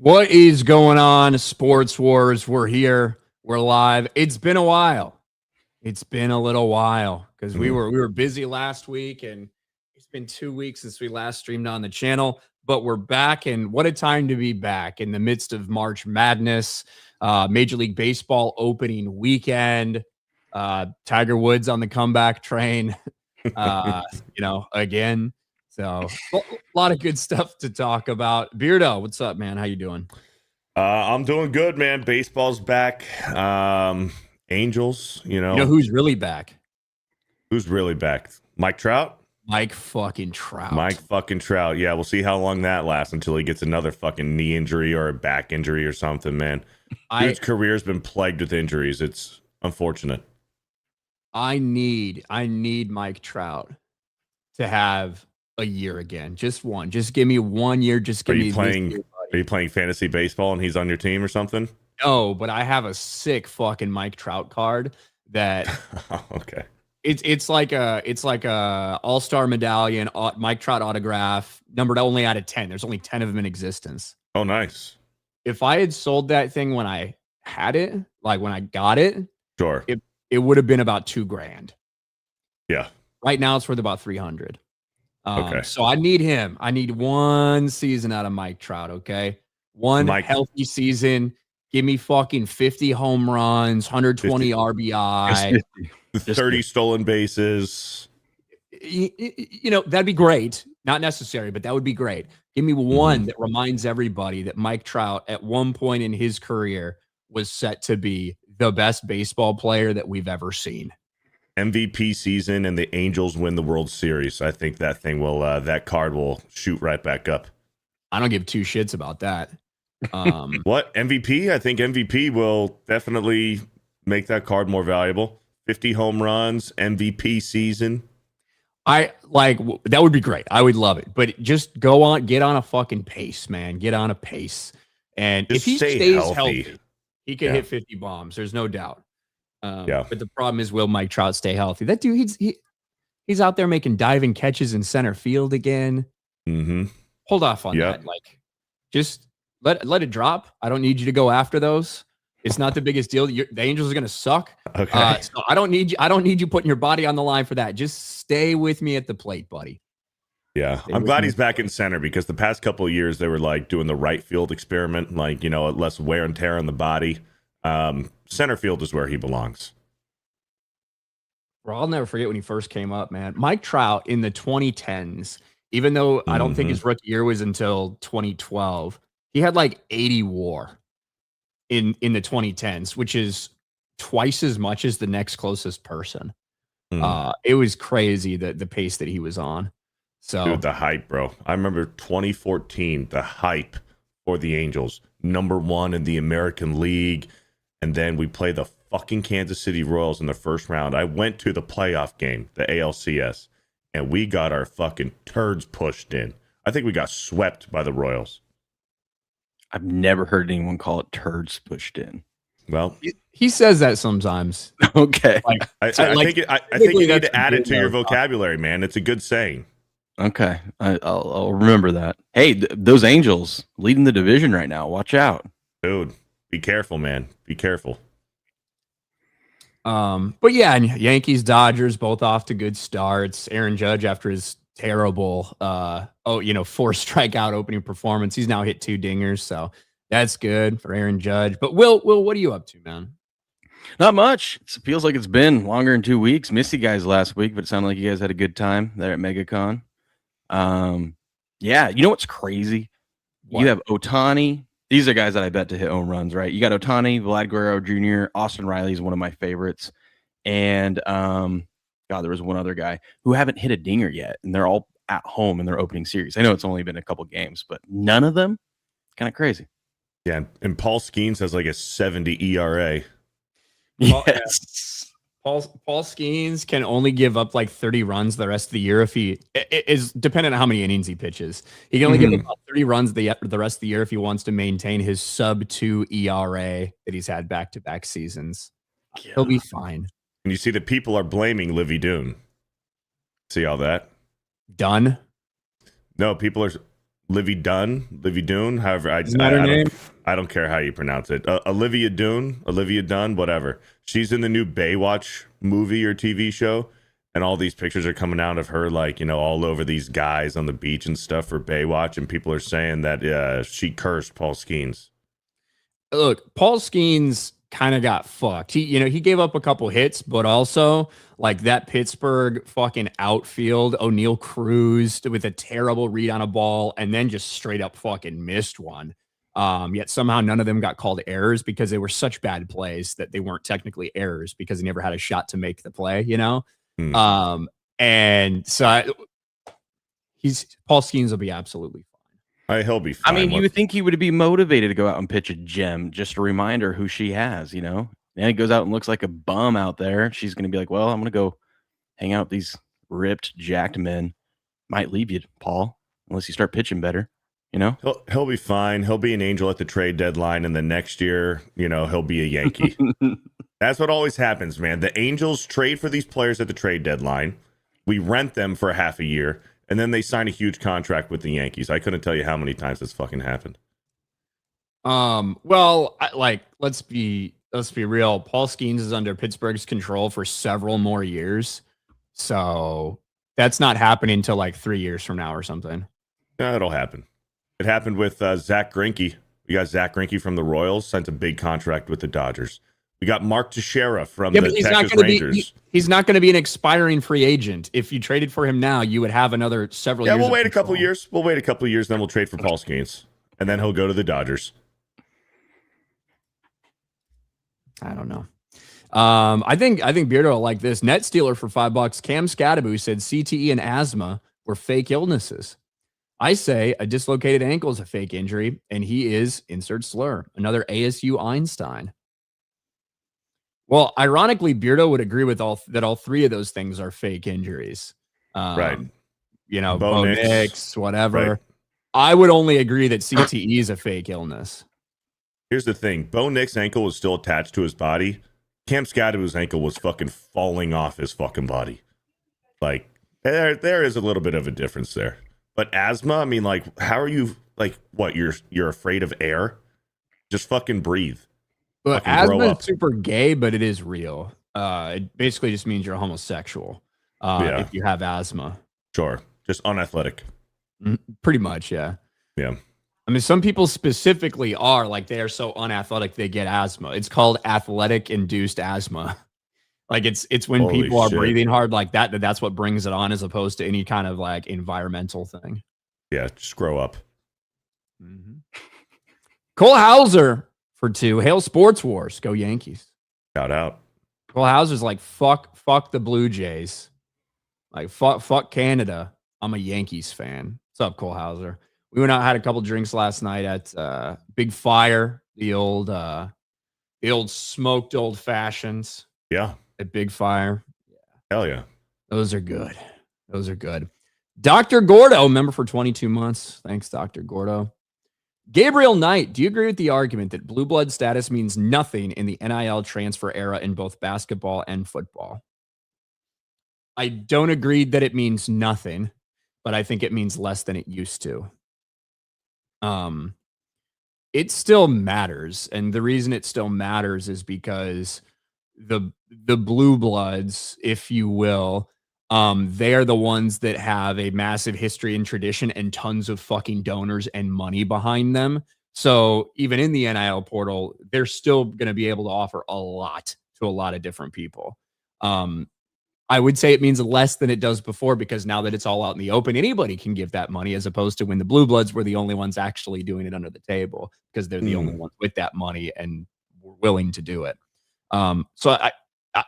What is going on, Sports Wars? We're here. We're live. It's been a while. It's been a little while because we were busy last week, and it's been 2 weeks since we last streamed on the channel. But we're back, and what a time to be back in the midst of March Madness, Major League Baseball opening weekend. Tiger Woods on the comeback train. Again. So a lot of good stuff to talk about. Beardo, what's up, man? How you doing? I'm doing good, man. Baseball's back. Angels, You know who's really back? who's really back? Mike Trout? Mike fucking Trout. Mike fucking Trout. Yeah, we'll see how long that lasts until he gets another fucking knee injury or a back injury or something, man. Dude's career's been plagued with injuries. It's unfortunate. I need Mike Trout to have a year again. Just one. Just give me 1 year. Just give me this year, Are you playing fantasy baseball and he's on your team or something? No, but I have a sick fucking Mike Trout card that Okay. it's like a all-star medallion, Mike Trout autograph, numbered only out of 10. There's only 10 of them in existence. Oh, nice. If I had sold that thing when I had it, like when I got it, Sure. it would have been about $2,000. Yeah. Right now it's worth about 300. Okay. So I need him. I need one season out of Mike Trout. Okay. One healthy season. Give me fucking 50 home runs, 120 RBI, 30 stolen bases. That'd be great. Not necessary, but that would be great. Give me one that reminds everybody that Mike Trout at one point in his career was set to be the best baseball player that we've ever seen. MVP season and the Angels win the World Series. I think that thing will, that card will shoot right back up. I don't give two shits about that. What? MVP? I think MVP will definitely make that card more valuable. 50 home runs, MVP season. That would be great. I would love it. But just get on a fucking pace, man. Get on a pace. And Just if he stay stays healthy, he can hit 50 bombs. There's no doubt. Yeah. But the problem is, will Mike Trout stay healthy? That dude, he's out there making diving catches in center field again. Hold off on that. Like, just let it drop. I don't need you to go after those. It's not the biggest deal. The Angels are going to suck. Okay. So I don't need you putting your body on the line for that. Just stay with me at the plate, buddy. Yeah. I'm glad he's back in center because the past couple of years they were like doing the right field experiment, like, less wear and tear on the body. Center field is where he belongs. Well, I'll never forget when he first came up, man. Mike Trout in the 2010s, even though I don't think his rookie year was until 2012, he had like 80 WAR in the 2010s, which is twice as much as the next closest person. It was crazy the pace that he was on. So, dude, the hype, bro. I remember 2014, the hype for the Angels, #1 in the American League. And then we play the fucking Kansas City Royals in the first round. I went to the playoff game, the ALCS, and we got our fucking turds pushed in. I think we got swept by the Royals. I've never heard anyone call it turds pushed in. Well, he says that sometimes. Okay. I think you need to add it to your vocabulary, man. It's a good saying. Okay. I'll remember that. Hey, those Angels leading the division right now. Watch out. Dude, be careful, man. Be careful. But yeah, and Yankees, Dodgers, both off to good starts. Aaron Judge, after his terrible, 4 strikeout opening performance, he's now hit 2 dingers. So that's good for Aaron Judge. But Will, what are you up to, man? Not much. It feels like it's been longer than 2 weeks. Missed you guys last week, but it sounded like you guys had a good time there at MegaCon. Yeah, you know what's crazy? What? You have Ohtani. These are guys that I bet to hit home runs, right? You got Ohtani, Vlad Guerrero Jr., Austin Riley is one of my favorites. And there was one other guy who haven't hit a dinger yet, and they're all at home in their opening series. I know it's only been a couple games, but none of them, kind of crazy. Yeah, and Paul Skeens has like a 70 ERA. Yes. Paul Skeens can only give up like 30 runs the rest of the year if he is dependent on how many innings he pitches. He can only give up 30 runs the rest of the year if he wants to maintain his sub-2 ERA that he's had back-to-back seasons. Yeah. He'll be fine. And you see the people are blaming Livy Dune. See all that? Done? No, people are Livy Dunne, however, Isn't that her name? I don't care how you pronounce it. Olivia Dunne, whatever. She's in the new Baywatch movie or TV show, and all these pictures are coming out of her, like, you know, all over these guys on the beach and stuff for Baywatch, and people are saying that she cursed Paul Skeens. Look, Paul Skeens kind of got fucked. He gave up a couple hits, but also like that Pittsburgh fucking outfield, O'Neal Cruz with a terrible read on a ball and then just straight up fucking missed one. Yet somehow none of them got called errors because they were such bad plays that they weren't technically errors because he never had a shot to make the play, you know? And so Paul Skeens will be absolutely fine. He'll be fine. I mean, you would think he would be motivated to go out and pitch a gem, just a reminder who she has, you know? And he goes out and looks like a bum out there. She's going to be like, well, I'm going to go hang out with these ripped, jacked men. Might leave you, Paul, unless you start pitching better, you know? He'll be fine. He'll be an Angel at the trade deadline, and the next year, you know, he'll be a Yankee. That's what always happens, man. The Angels trade for these players at the trade deadline. We rent them for half a year, and then they sign a huge contract with the Yankees. I couldn't tell you how many times this fucking happened. Well, let's be real. Paul Skeens is under Pittsburgh's control for several more years. So that's not happening until like 3 years from now or something. Yeah, it'll happen. It happened with Zach Greinke. We got Zach Greinke from the Royals, signed a big contract with the Dodgers. We got Mark Teixeira from the Texas Rangers. He's not going to be an expiring free agent. If you traded for him now, you would have another several years. Yeah, we'll wait a couple years. We'll wait a couple years, then we'll trade for Paul Skeens. And then he'll go to the Dodgers. I don't know. I think Beardo will like this. Net Stealer for $5. Cam Scadaboo said CTE and asthma were fake illnesses. I say a dislocated ankle is a fake injury, and he is, insert slur, another ASU Einstein. Well, ironically, Beardo would agree with all three of those things are fake injuries. Right. You know, Bo Nix, whatever. Right. I would only agree that CTE is a fake illness. Here's the thing. Bo Nix's ankle was still attached to his body. Cam Scadaboo's ankle was fucking falling off his fucking body. Like, there is a little bit of a difference there. But asthma, I mean, like, how are you, like, what, you're afraid of air? Just fucking breathe. But asthma is super gay, but it is real. It basically just means you're homosexual if you have asthma. Sure. Just unathletic. Pretty much, yeah. Yeah. I mean, some people specifically are like they are so unathletic they get asthma. It's called athletic-induced asthma. Like it's when Holy people are shit. breathing hard like that's what brings it on, as opposed to any kind of like environmental thing. Yeah, just grow up. Cole Hauser for 2. Hail Sports Wars. Go Yankees. Shout out. Cole Hauser's like, fuck the Blue Jays. Like, fuck Canada. I'm a Yankees fan. What's up, Cole Hauser? We went out, had a couple drinks last night at Big Fire, the old smoked old fashions. Yeah. At Big Fire. Hell yeah. Those are good. Those are good. Dr. Gordo, member for 22 months. Thanks, Dr. Gordo. Gabriel Knight, do you agree with the argument that blue blood status means nothing in the NIL transfer era in both basketball and football? I don't agree that it means nothing, but I think it means less than it used to. It still matters, and the reason it still matters is because the blue bloods, if you will, they are the ones that have a massive history and tradition and tons of fucking donors and money behind them. So even in the NIL portal, they're still going to be able to offer a lot to a lot of different people. I would say it means less than it does before, because now that it's all out in the open, anybody can give that money, as opposed to when the blue bloods were the only ones actually doing it under the table, because they're the only ones with that money and were willing to do it. So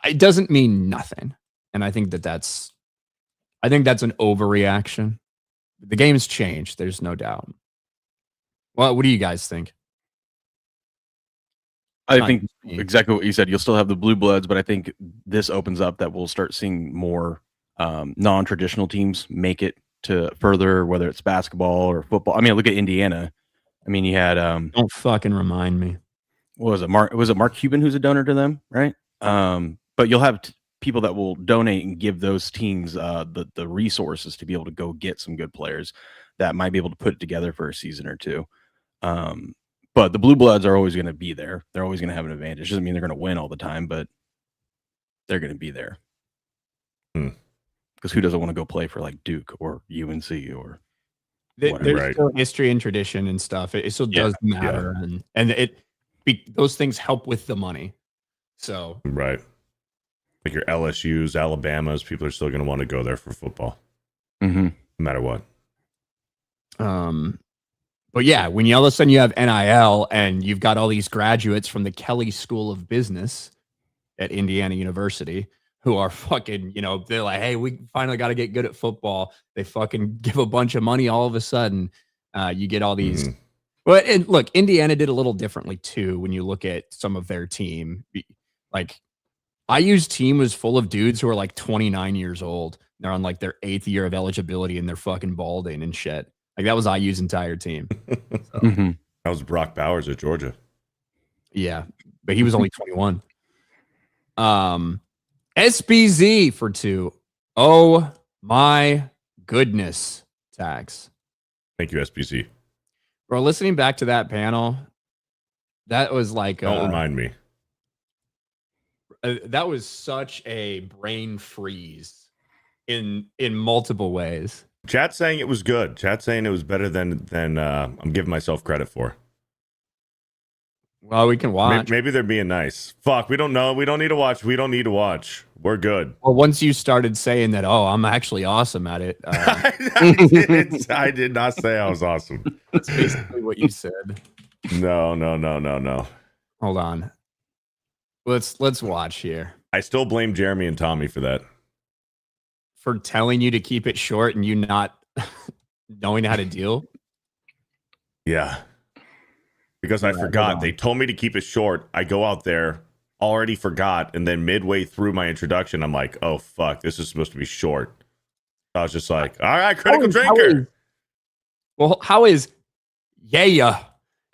it doesn't mean nothing. And I think that's an overreaction. The game's changed. There's no doubt. Well, what do you guys think? I think exactly what you said. You'll still have the blue bloods, but I think this opens up that we'll start seeing more non-traditional teams make it to further, whether it's basketball or football. I mean, look at Indiana. I mean, you had don't fucking remind me. What was it? Mark Cuban, who's a donor to them, right? But you'll have people that will donate and give those teams the resources to be able to go get some good players that might be able to put it together for a season or two. But the Blue Bloods are always going to be there. They're always going to have an advantage. Doesn't mean they're going to win all the time, but they're going to be there. Because who doesn't want to go play for like Duke or UNC or there's still history and tradition and stuff. It still does matter, and those things help with the money. So right, like your LSU's, Alabama's, people are still going to want to go there for football, no matter what. But yeah, when all of a sudden you have NIL and you've got all these graduates from the Kelly School of Business at Indiana University who are fucking, they're like, hey, we finally got to get good at football. They fucking give a bunch of money all of a sudden. You get all these. Well, and look, Indiana did a little differently too when you look at some of their team. Like, IU's team was full of dudes who are like 29 years old. They're on like their 8th year of eligibility and they're fucking balding and shit. Like, that was IU's entire team. So. That was Brock Bowers at Georgia. Yeah, but he was only 21. SBZ for 2. Oh my goodness, Tax. Thank you, SBC. Bro, listening back to that panel, that was like don't remind me. That was such a brain freeze in multiple ways. Chat saying it was good. Chat saying it was better than I'm giving myself credit for. Well, we can watch. Maybe they're being nice. Fuck, we don't know. We don't need to watch. We don't need to watch. We're good. Well, once you started saying that, I'm actually awesome at it. I did not say I was awesome. That's basically what you said. No. Hold on. Let's watch here. I still blame Jeremy and Tommy for that. For telling you to keep it short and you not knowing how to deal? Yeah. Because I forgot. They told me to keep it short. I go out there, already forgot, and then midway through my introduction, I'm like, oh, fuck, this is supposed to be short. I was just like, all right, critical drinker. How is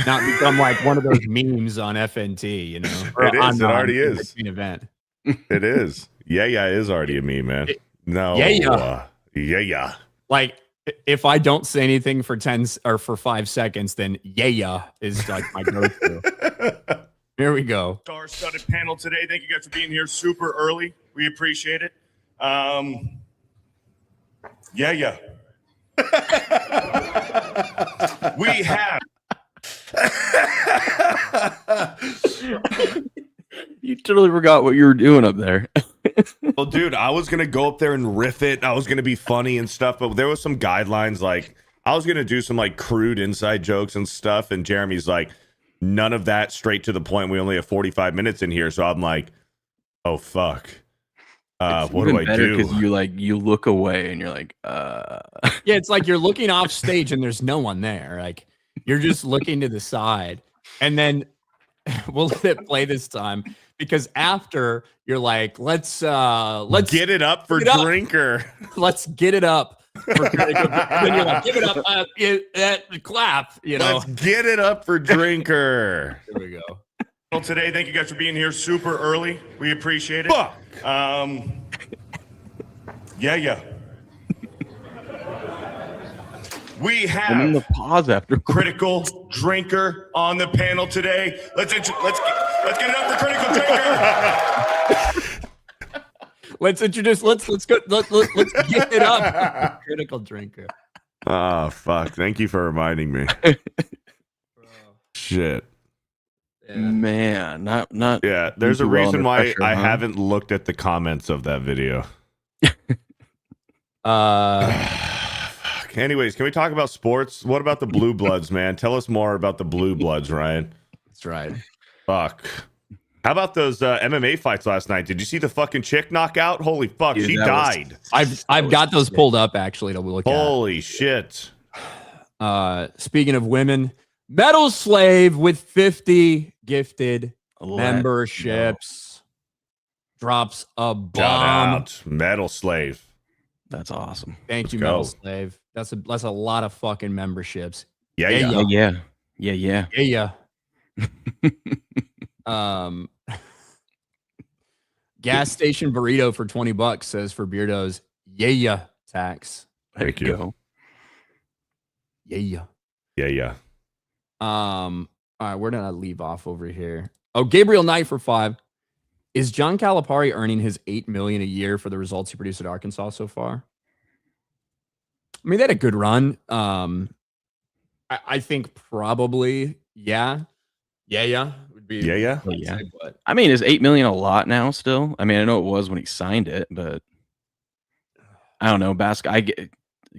not become like one of those memes on FNT, It is. It already is. Event. It is. Yeah is already a meme, man. No. Yeah. Like, if I don't say anything for 10 or for 5 seconds, then is like my go-to. Here we go. Star-studded panel today. Thank you guys for being here super early. We appreciate it. We have. You totally forgot what you were doing up there. Well, dude, I was gonna go up there and riff it. I was gonna be funny and stuff, but there was some guidelines. Like, I was gonna do some like crude inside jokes and stuff, and Jeremy's like, none of that, straight to the point. We only have 45 minutes in here, so I'm like, oh fuck. What do I do? Because you look away and you're like, Yeah, it's like you're looking off stage and there's no one there. Like, you're just looking to the side, and then we'll let it play this time. Because after you're like, let's get it up for drinker. Let's get it up. Then you're like, give it up, clap. Let's get it up for drinker. Here we go. Well, today, thank you guys for being here super early. We appreciate it. Fuck. We have I'm in the pause after critical drinker on the panel today. Let's get it up for critical drinker. Let's get it up. Critical drinker. Oh fuck! Thank you for reminding me. Shit. Yeah. Man, not. Yeah, there's a reason why I haven't looked at the comments of that video. Anyways, can we talk about sports? What about the Blue Bloods, man? Tell us more about the Blue Bloods, Ryan. That's right. Fuck. How about those MMA fights last night? Did you see the fucking chick knockout? Holy fuck, dude, she died. I've got those pulled up actually to look at. Holy shit. Speaking of women, Metal Slave with 50 gifted memberships drops a bomb. Shout out, Metal Slave. That's awesome. Thank you, Metal Slave. That's a lot of fucking memberships. Yeah. Gas station burrito for $20 says for Beardo's yeah tax. Thank you. Go. Yeah. Yeah. All right, where did I leave off over here? Oh, Gabriel Knight for 5. Is John Calipari earning his $8 million a year for the results he produced at Arkansas so far? I mean, they had a good run. I think probably, yeah. Would be Yeah. But I mean, is $8 million a lot now? Still, I mean, I know it was when he signed it, but I don't know. I get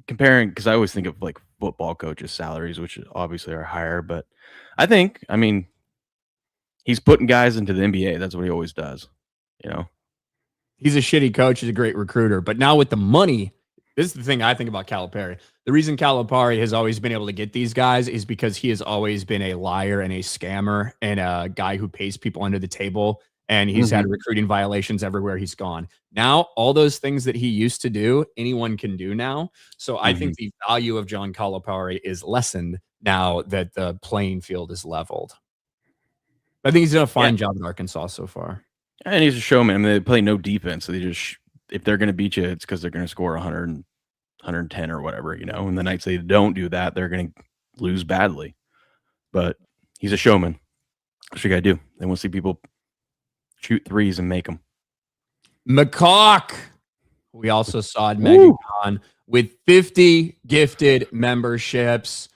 comparing because I always think of like football coaches' salaries, which obviously are higher. But I mean, he's putting guys into the NBA. That's what he always does. You know, he's a shitty coach. He's a great recruiter. But now with the money, this is the thing I think about Calipari. The reason Calipari has always been able to get these guys is because he has always been a liar and a scammer and a guy who pays people under the table. And he's had recruiting violations everywhere he's gone. Now, all those things that he used to do, anyone can do now. So I think the value of John Calipari is lessened now that the playing field is leveled. I think he's done a fine job in Arkansas so far. And he's a showman. I mean, they play no defense. So they just, if they're going to beat you, it's because they're going to score 100, 110 or whatever, you know. And the nights they don't do that, they're going to lose badly. But he's a showman. That's what you got to do. They want to see people shoot threes and make them. McCock. We also saw at MegaCon with 50 gifted memberships.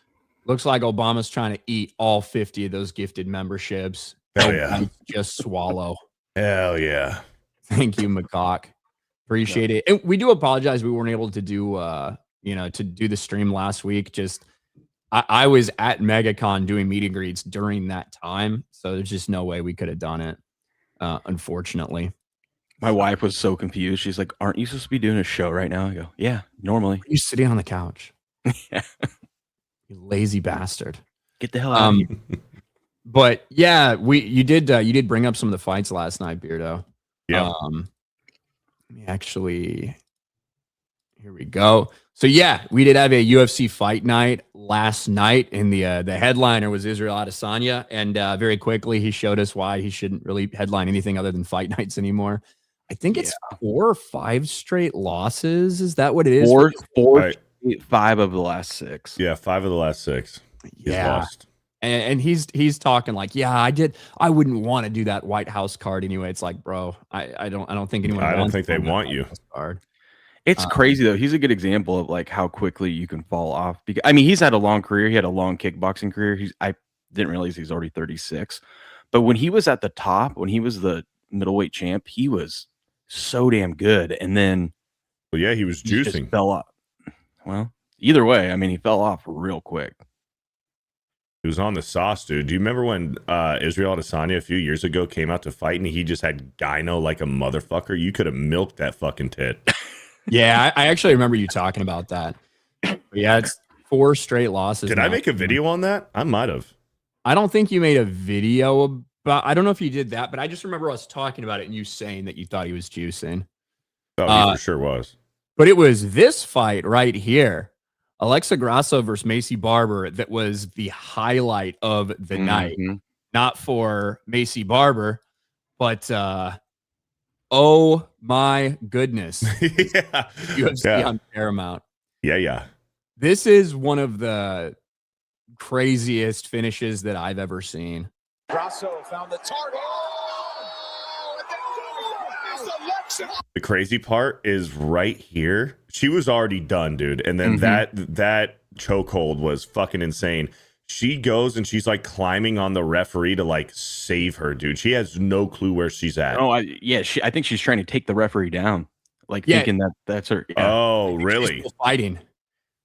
Looks like Obama's trying to eat all 50 of those gifted memberships. Hell yeah. Just swallow. Hell yeah. Thank you, McCock. Appreciate it. And we do apologize we weren't able to do to do the stream last week. Just I was at MegaCon doing meet and greets during that time. So there's just no way we could have done it. Unfortunately. My wife was so confused. She's like, "Aren't you supposed to be doing a show right now?" I go, "Yeah, normally." Are you sitting on the couch? You lazy bastard. Get the hell out of here. But yeah, you did bring up some of the fights last night, Beardo. Yeah. Let me actually, here we go. So yeah, we did have a UFC fight night last night, and the headliner was Israel Adesanya, and very quickly he showed us why he shouldn't really headline anything other than fight nights anymore. I think it's 4 or 5 straight losses. Is that what it is? 5 of the last 6. Yeah, 5 of the last 6. He's lost. And he's talking like, I wouldn't want to do that White House card anyway. It's like, bro, I don't think anyone. I don't think they want you. Card. It's crazy though. He's a good example of like how quickly you can fall off. Because I mean, he's had a long career. He had a long kickboxing career. I didn't realize he's already 36. But when he was at the top, when he was the middleweight champ, he was so damn good. And then, well, yeah, he was juicing. Just fell off. Well, either way, I mean, he fell off real quick. He was on the sauce, dude. Do you remember when Israel Adesanya a few years ago came out to fight and he just had gyno like a motherfucker? You could have milked that fucking tit. Yeah, I actually remember you talking about that. But yeah, it's 4 straight losses. Did I make a video on that? I might have. I don't think you made a video about. I don't know if you did that, but I just remember us talking about it and you saying that you thought he was juicing. Oh, he for sure was. But it was this fight right here, Alexa Grasso versus Macy Barber, that was the highlight of the night. Not for Macy Barber, but oh my goodness. UFC on Paramount. Yeah. This is one of the craziest finishes that I've ever seen. Grasso found the target. The crazy part is right here. She was already done, dude. And then that chokehold was fucking insane. She goes and she's like climbing on the referee to like save her, dude. She has no clue where she's at. Oh, I think she's trying to take the referee down, like thinking that's her. Yeah. Oh, really? She's still fighting.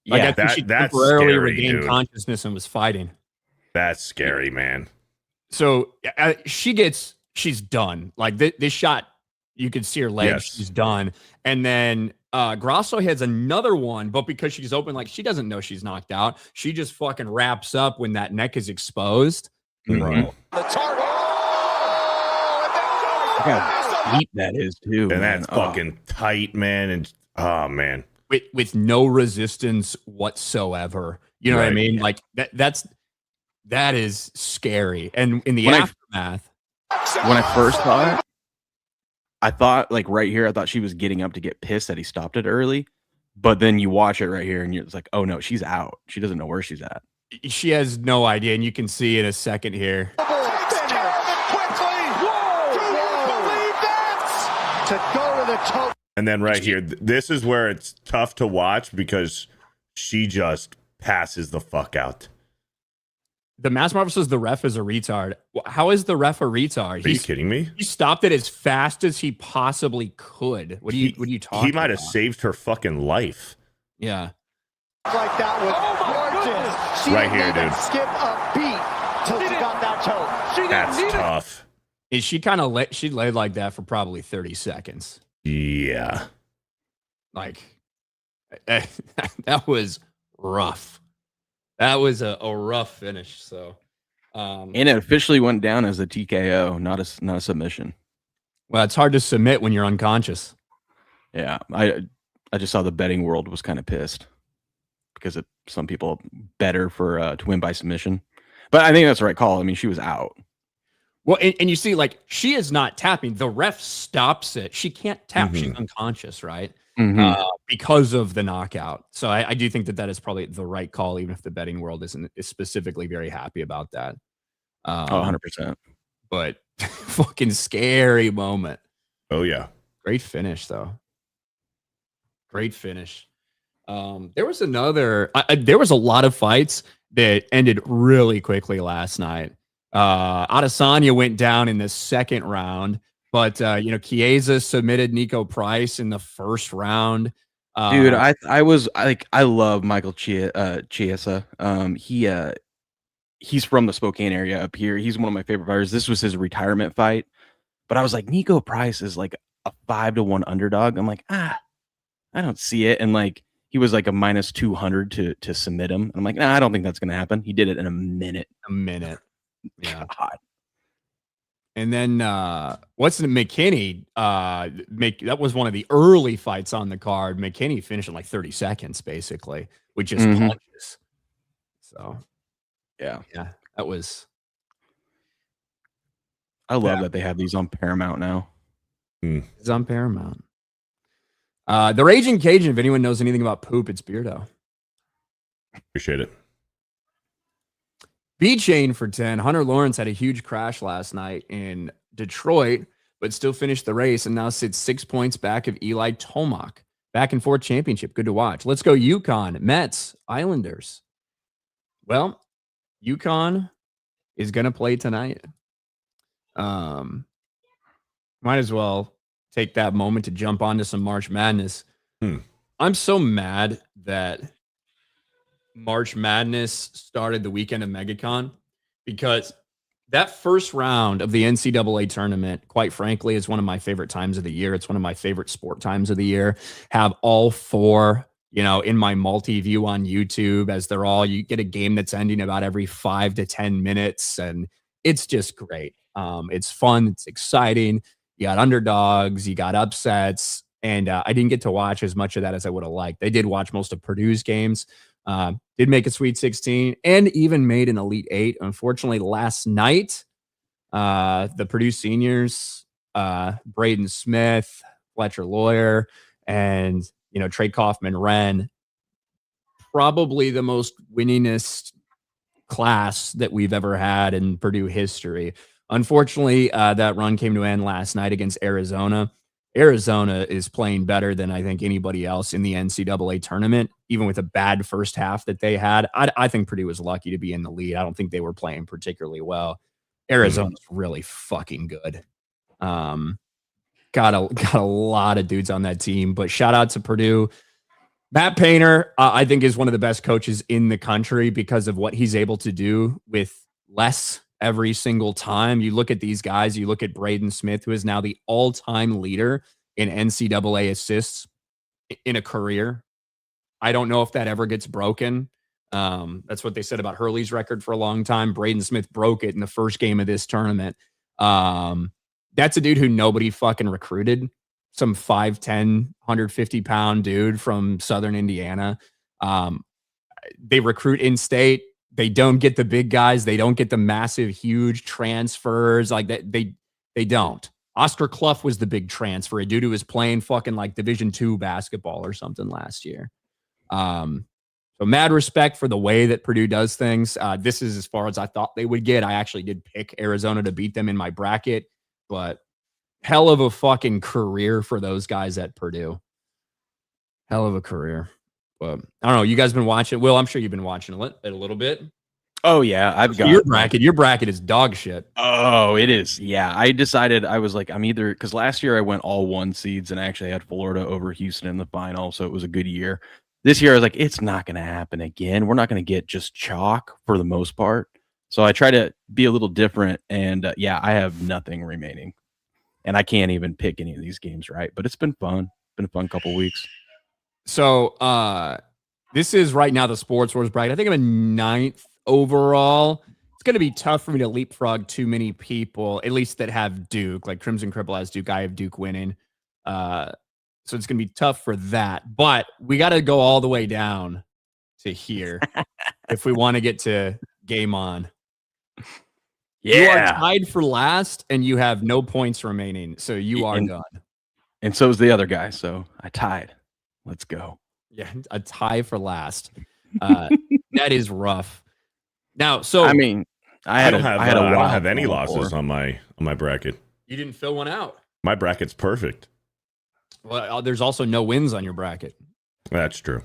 Like, I think she that's temporarily scary, regained dude. consciousness and was fighting. That's scary, man. So she's done. Like this shot, you could see her legs. She's done. And then Grasso has another one, but because she's open, like she doesn't know she's knocked out. She just fucking wraps up when that neck is exposed. Bro. The target. Look how deep that is too. And that's fucking tight, man. And oh man. With no resistance whatsoever. You know what I mean? Like that is scary. And in the aftermath. When I first saw it, I thought like right here, I thought she was getting up to get pissed that he stopped it early. But then you watch it right here and it's like, oh no, she's out. She doesn't know where she's at. She has no idea, and you can see in a second here. And then right here, this is where it's tough to watch because she just passes the fuck out. The Mass Marvel says the ref is a retard. How is the ref a retard? Are you kidding me? He stopped it as fast as he possibly could. What are you talking about? He might have saved her fucking life. Yeah. Like that was gorgeous. She right here, dude. Skip a beat till she got that toe. That's tough. Is she kind of she laid like that for probably 30 seconds? Yeah. Like that was rough. That was a rough finish. So, and it officially went down as a TKO, not a submission. Well, it's hard to submit when you're unconscious. Yeah, I just saw the betting world was kind of pissed because some people better for to win by submission, but I think that's the right call. I mean, she was out. Well, and you see, like, she is not tapping. The ref stops it. She can't tap. Mm-hmm. She's unconscious, right? Mm-hmm. Because of the knockout. So I do think that is probably the right call, even if the betting world is specifically very happy about that. 100%. But fucking scary moment. Oh, yeah. Great finish, though. Great finish. There was there was a lot of fights that ended really quickly last night. Adesanya went down in the second round, but Chiesa submitted Nico Price in the first round. Dude, I love Michael Chiesa. He's from the Spokane area up here. He's one of my favorite fighters. This was his retirement fight, but I was like, Nico Price is like a 5-1 underdog. I'm like, I don't see it. And like, he was like a minus 200 to submit him. I'm like, I don't think that's going to happen. He did it in a minute. Yeah. God. And then McKinney? That was one of the early fights on the card. McKinney finished in like 30 seconds, basically, with just punches. So, yeah, that was. I love that they have these on Paramount now. It's on Paramount. The Raging Cajun. If anyone knows anything about poop, it's Beardo. Appreciate it. B-Chain for 10. Hunter Lawrence had a huge crash last night in Detroit, but still finished the race and now sits 6 points back of Eli Tomac. Back and forth championship. Good to watch. Let's go UConn, Mets, Islanders. Well, UConn is going to play tonight. Might as well take that moment to jump onto some March Madness. I'm so mad that March Madness started the weekend of MegaCon because that first round of the NCAA tournament, quite frankly, is one of my favorite times of the year. It's one of my favorite sport times of the year. Have all four, in my multi-view on YouTube as you get a game that's ending about every 5 to 10 minutes. And it's just great. It's fun. It's exciting. You got underdogs, you got upsets. And I didn't get to watch as much of that as I would have liked. I did watch most of Purdue's games. Did make a Sweet 16 and even made an Elite 8. Unfortunately, last night, the Purdue seniors, Braden Smith, Fletcher Lawyer, and Trey Kaufman-Wren, probably the most winningest class that we've ever had in Purdue history. Unfortunately, that run came to an end last night against Arizona. Arizona is playing better than I think anybody else in the NCAA tournament, even with a bad first half that they had. I think Purdue was lucky to be in the lead. I don't think they were playing particularly well. Arizona's really fucking good. Got a lot of dudes on that team, but shout out to Purdue. Matt Painter, I think, is one of the best coaches in the country because of what he's able to do with less every single time. You look at these guys, you look at Braden Smith, who is now the all-time leader in NCAA assists in a career. I don't know if that ever gets broken. That's what they said about Hurley's record for a long time. Braden Smith broke it in the first game of this tournament. That's a dude who nobody fucking recruited. Some 5'10", 150-pound dude from Southern Indiana. They recruit in-state. They don't get the big guys. They don't get the massive, huge transfers like that. They don't. Oscar Clough was the big transfer. A dude who was playing fucking like Division II basketball or something last year. So mad respect for the way that Purdue does things. This is as far as I thought they would get. I actually did pick Arizona to beat them in my bracket, but hell of a fucking career for those guys at Purdue. Hell of a career. But I don't know. You guys been watching? Will, I'm sure you've been watching it a little bit. Oh yeah, I've got your bracket. Your bracket is dog shit. Oh, it is. Yeah, I decided I was like, I'm either because last year I went all 1 seeds and I actually had Florida over Houston in the final, so it was a good year. This year I was like, it's not going to happen again. We're not going to get just chalk for the most part. So I try to be a little different, and yeah, I have nothing remaining, and I can't even pick any of these games right. But it's been fun. It's been a fun couple weeks. So this is right now the Sports Wars bracket. I think I'm in 9th overall. It's going to be tough for me to leapfrog too many people, at least that have Duke. Like Crimson Cripple has Duke. I have Duke winning. So it's going to be tough for that. But we got to go all the way down to here if we want to get to game on. Yeah. You are tied for last, and you have no points remaining. So you are done. And so is the other guy. So I tied. Let's go. Yeah, a tie for last. That is rough. Now, so I don't have any losses on my bracket. You didn't fill one out. My bracket's perfect. Well, there's also no wins on your bracket. That's true.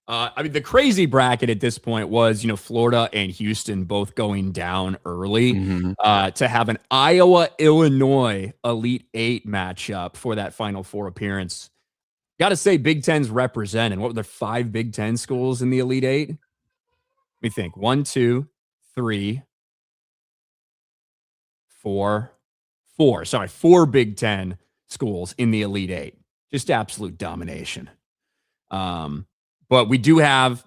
I mean, the crazy bracket at this point was, Florida and Houston both going down early to have an Iowa-Illinois Elite Eight matchup for that Final Four appearance. Got to say, Big Ten's represented. What were there, 5 Big Ten schools in the Elite Eight? Let me think. 1, 2, 3, 4. 4 Big Ten schools in the Elite Eight. Just absolute domination. But we do have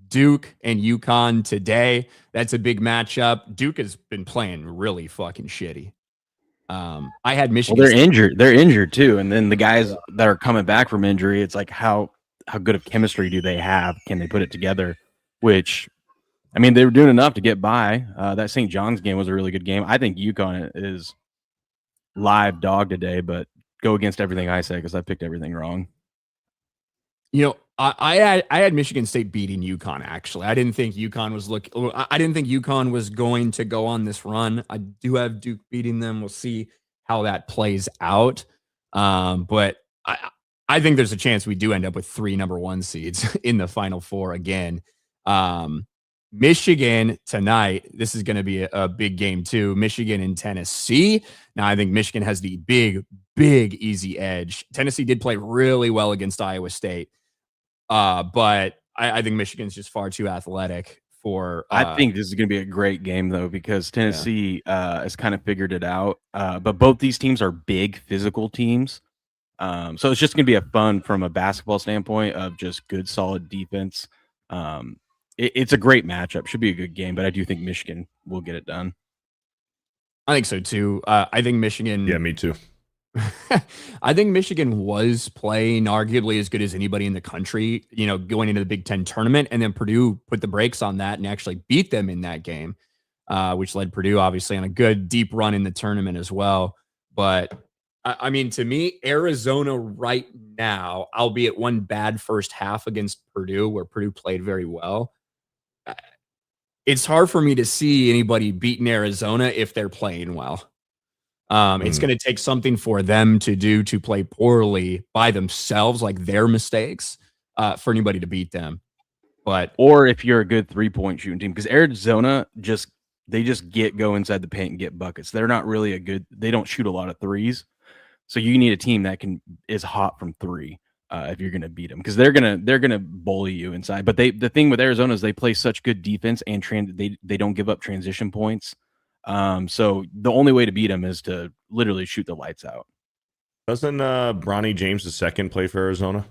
Duke and UConn today. That's a big matchup. Duke has been playing really fucking shitty. I had Michigan. Well, they're injured. They're injured too. And then the guys that are coming back from injury, it's like how good of chemistry do they have? Can they put it together? Which, I mean, they were doing enough to get by. That St. John's game was a really good game. I think UConn is live dog today, but go against everything I say because I picked everything wrong. I had Michigan State beating UConn. Actually, I didn't think UConn was going to go on this run. I do have Duke beating them. We'll see how that plays out. But I think there's a chance we do end up with 3 number 1 seeds in the Final Four again. Michigan tonight. This is going to be a big game too. Michigan and Tennessee. Now I think Michigan has the big easy edge. Tennessee did play really well against Iowa State. But I think Michigan's just far too athletic for. I think this is going to be a great game though because Tennessee has kind of figured it out. But both these teams are big physical teams, so it's just going to be a fun from a basketball standpoint of just good solid defense. It's a great matchup. Should be a good game, but I do think Michigan will get it done. I think so too. I think Michigan. Yeah, me too. I think Michigan was playing arguably as good as anybody in the country, going into the Big Ten tournament. And then Purdue put the brakes on that and actually beat them in that game, which led Purdue obviously on a good deep run in the tournament as well. But I mean, to me, Arizona right now, albeit one bad first half against Purdue where Purdue played very well. It's hard for me to see anybody beating Arizona if they're playing well. It's going to take something for them to do to play poorly by themselves, like their mistakes, for anybody to beat them. Or if you're a good 3-point shooting team, because Arizona they just go inside the paint and get buckets. They're not really they don't shoot a lot of threes. So you need a team that is hot from 3 if you're going to beat them, because they're gonna bully you inside. But the thing with Arizona is they play such good defense and they don't give up transition points. So the only way to beat them is to literally shoot the lights out. Doesn't Bronny James II play for Arizona?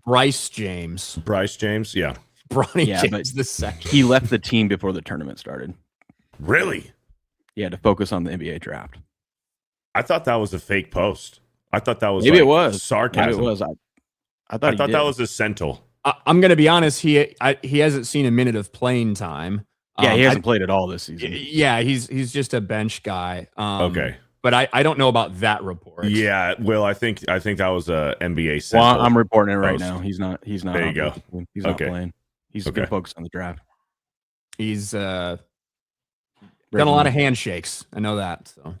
Bryce James, yeah. Bronny James II. He left the team before the tournament started. Really? Yeah, to focus on the NBA draft. I thought that was a fake post. I thought that was it was sarcasm. Maybe it was. I thought that was a sentinel. I'm going to be honest. He hasn't seen a minute of playing time. Yeah, he hasn't played at all this season. Yeah, he's just a bench guy. Okay. but I don't know about that report. Yeah, Will, I think that was a NBA Well, Central. I'm reporting it right post. now. He's not. There you go. He's not Okay. playing. He's Okay. going to focus on the draft. He's done a lot of handshakes. I know that. So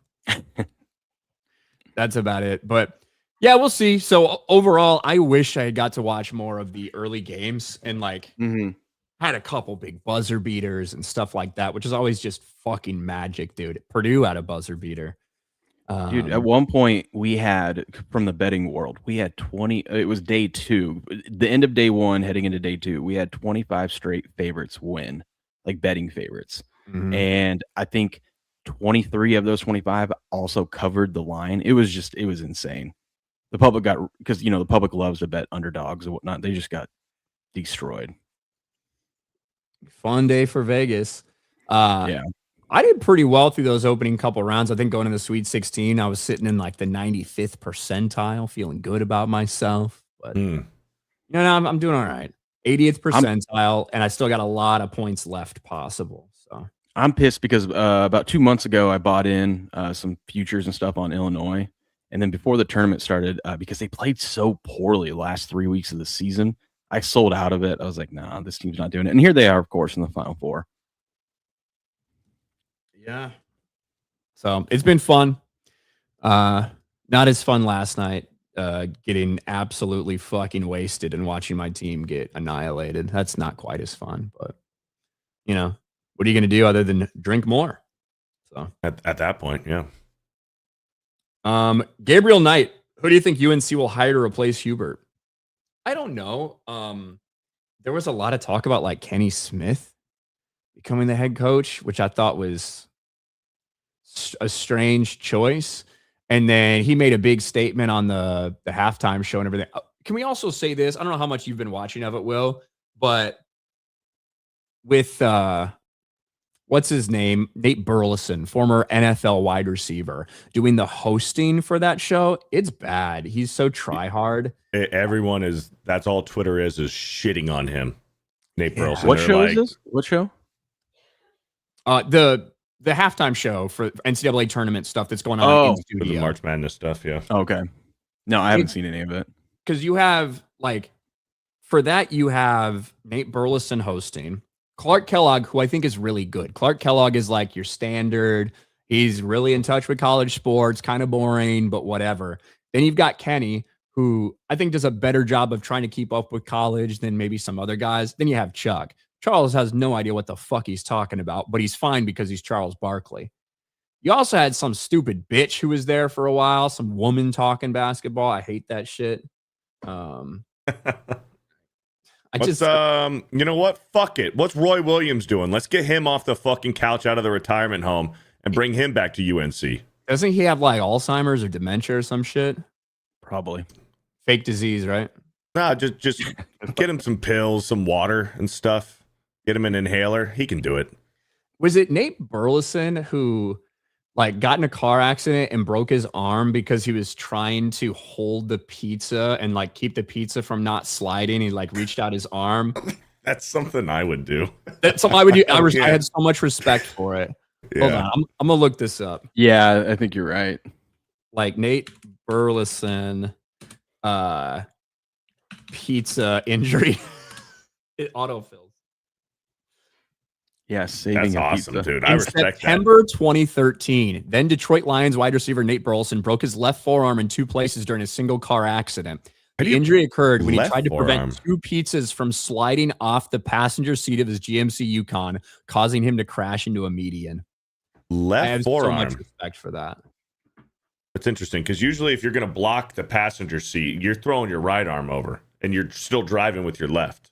that's about it. But yeah, we'll see. So overall, I wish I got to watch more of the early games and like had a couple big buzzer beaters and stuff like that, which is always just fucking magic, dude. Purdue had a buzzer beater. Dude, at one point we had, from the betting world, we had 20. It was day 2, the end of day 1, heading into day 2. We had 25 straight favorites win, like betting favorites, and I think 23 of those 25 also covered the line. It was insane. The public got, because the public loves to bet underdogs and whatnot. They just got destroyed. Fun day for Vegas. Yeah. I did pretty well through those opening couple rounds. I think going into the Sweet 16, I was sitting in like the 95th percentile, feeling good about myself. But I'm doing all right. 80th percentile, and I still got a lot of points left possible. So I'm pissed because about 2 months ago, I bought in some futures and stuff on Illinois. And then before the tournament started, because they played so poorly the last 3 weeks of the season, I sold out of it. I was like, nah, this team's not doing it. And here they are, of course, in the Final Four. Yeah. So it's been fun. Not as fun last night, getting absolutely fucking wasted and watching my team get annihilated. That's not quite as fun, but what are you going to do other than drink more? So At that point, yeah. Gabriel Knight, who do you think UNC will hire to replace Hubert? I don't know. There was a lot of talk about like Kenny Smith becoming the head coach, which I thought was a strange choice. And then he made a big statement on the halftime show and everything. Can we also say this? I don't know how much you've been watching of it, Will, but with what's his name? Nate Burleson, former NFL wide receiver, doing the hosting for that show. It's bad. He's so try hard. Everyone is, that's all Twitter is shitting on him. Nate Burleson. What show is this? What show? The halftime show for NCAA tournament stuff that's going on in studio. For the March Madness stuff, yeah. Okay. No, I haven't seen any of it. Because you have, like, for that, you have Nate Burleson hosting. Clark Kellogg, who I think is really good. Clark Kellogg is like your standard. He's really in touch with college sports, kind of boring, but whatever. Then you've got Kenny, who I think does a better job of trying to keep up with college than maybe some other guys. Then you have Chuck. Charles has no idea what the fuck he's talking about, but he's fine because he's Charles Barkley. You also had some stupid bitch who was there for a while, some woman talking basketball. I hate that shit. You know what? Fuck it. What's Roy Williams doing? Let's get him off the fucking couch out of the retirement home and bring him back to UNC. Doesn't he have like Alzheimer's or dementia or some shit? Probably. Fake disease, right? Nah, just get him some pills, some water and stuff. Get him an inhaler. He can do it. Was it Nate Burleson who like got in a car accident and broke his arm because he was trying to hold the pizza and like keep the pizza from not sliding? He like reached out his arm. That's something I would do. That's something I would do. I had so much respect for it. Yeah. Hold on. I'm going to look this up. Yeah, I think you're right. Like Nate Burleson pizza injury. It autofills. Yeah, saving That's awesome, pizza. dude. I respect September 2013, then Detroit Lions wide receiver Nate Burleson broke his left forearm in 2 places during a single car accident. The injury occurred when he tried to prevent 2 pizzas from sliding off the passenger seat of his GMC Yukon, causing him to crash into a median. Left I have forearm. so much respect for that. That's interesting because usually if you're going to block the passenger seat, you're throwing your right arm over and you're still driving with your left.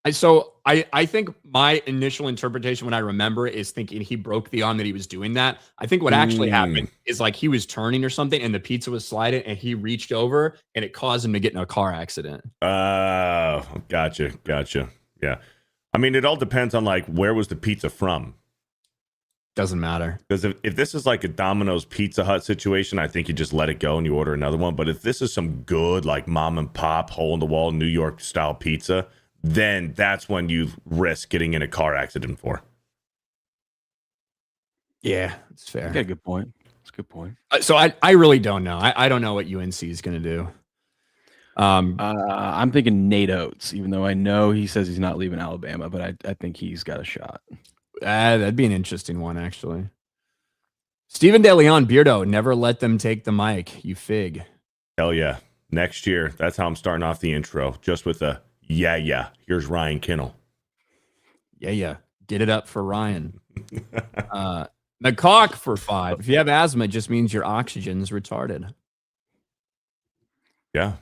I think my initial interpretation when I remember it is thinking he broke the arm that he was doing that. I think what actually happened is like he was turning or something and the pizza was sliding and he reached over and it caused him to get in a car accident. Gotcha. Yeah. I mean, it all depends on like where was the pizza from? Doesn't matter. Because if this is like a Domino's Pizza Hut situation, I think you just let it go and you order another one. But if this is some good like mom and pop hole in the wall New York style pizza, then that's when you risk getting in a car accident for. Yeah, it's fair. You got a good point. That's a good point. So I really don't know. I don't know what UNC is going to do. I'm thinking Nate Oates, even though I know he says he's not leaving Alabama, but I think he's got a shot. That'd be an interesting one, actually. Stephen De Leon, Beardo, never let them take the mic. You fig. Hell yeah. Next year, that's how I'm starting off the intro, just with a yeah. Here's Ryan Kinnell. Yeah. Get it up for Ryan. McCock for 5. If you have asthma, it just means your oxygen's retarded. Yeah.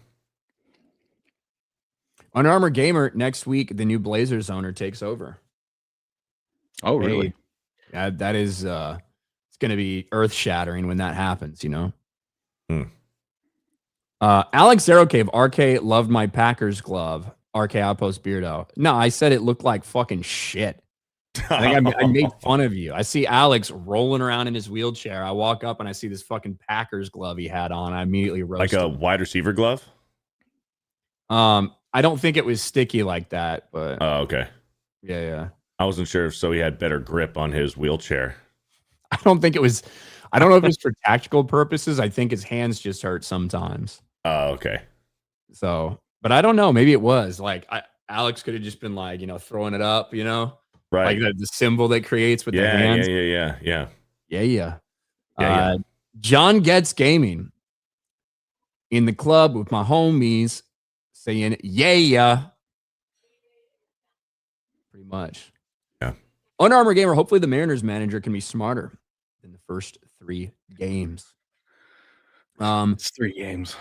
Under Armour Gamer, next week, the new Blazers owner takes over. Oh, really? Yeah, that is it's going to be earth-shattering when that happens, you know? Alex Zerocave, RK loved my Packers glove. RK Outpost Beardo. No, I said it looked like fucking shit. I think I made fun of you. I see Alex rolling around in his wheelchair. I walk up and I see this fucking Packers glove he had on. I immediately roasted. Like a wide receiver glove? I don't think it was sticky like that, but Oh, okay. Yeah. I wasn't sure if so he had better grip on his wheelchair. I don't think it was. I don't know if it was for tactical purposes. I think his hands just hurt sometimes. Oh, okay. So, but I don't know. Maybe it was like Alex could have just been like, throwing it up, Right. like the symbol that creates with the hands. Yeah. John Getz Gaming in the club with my homies saying, yeah. Pretty much. Yeah. Under Armour Gamer, hopefully the Mariners manager can be smarter than the first 3 games. It's 3 games.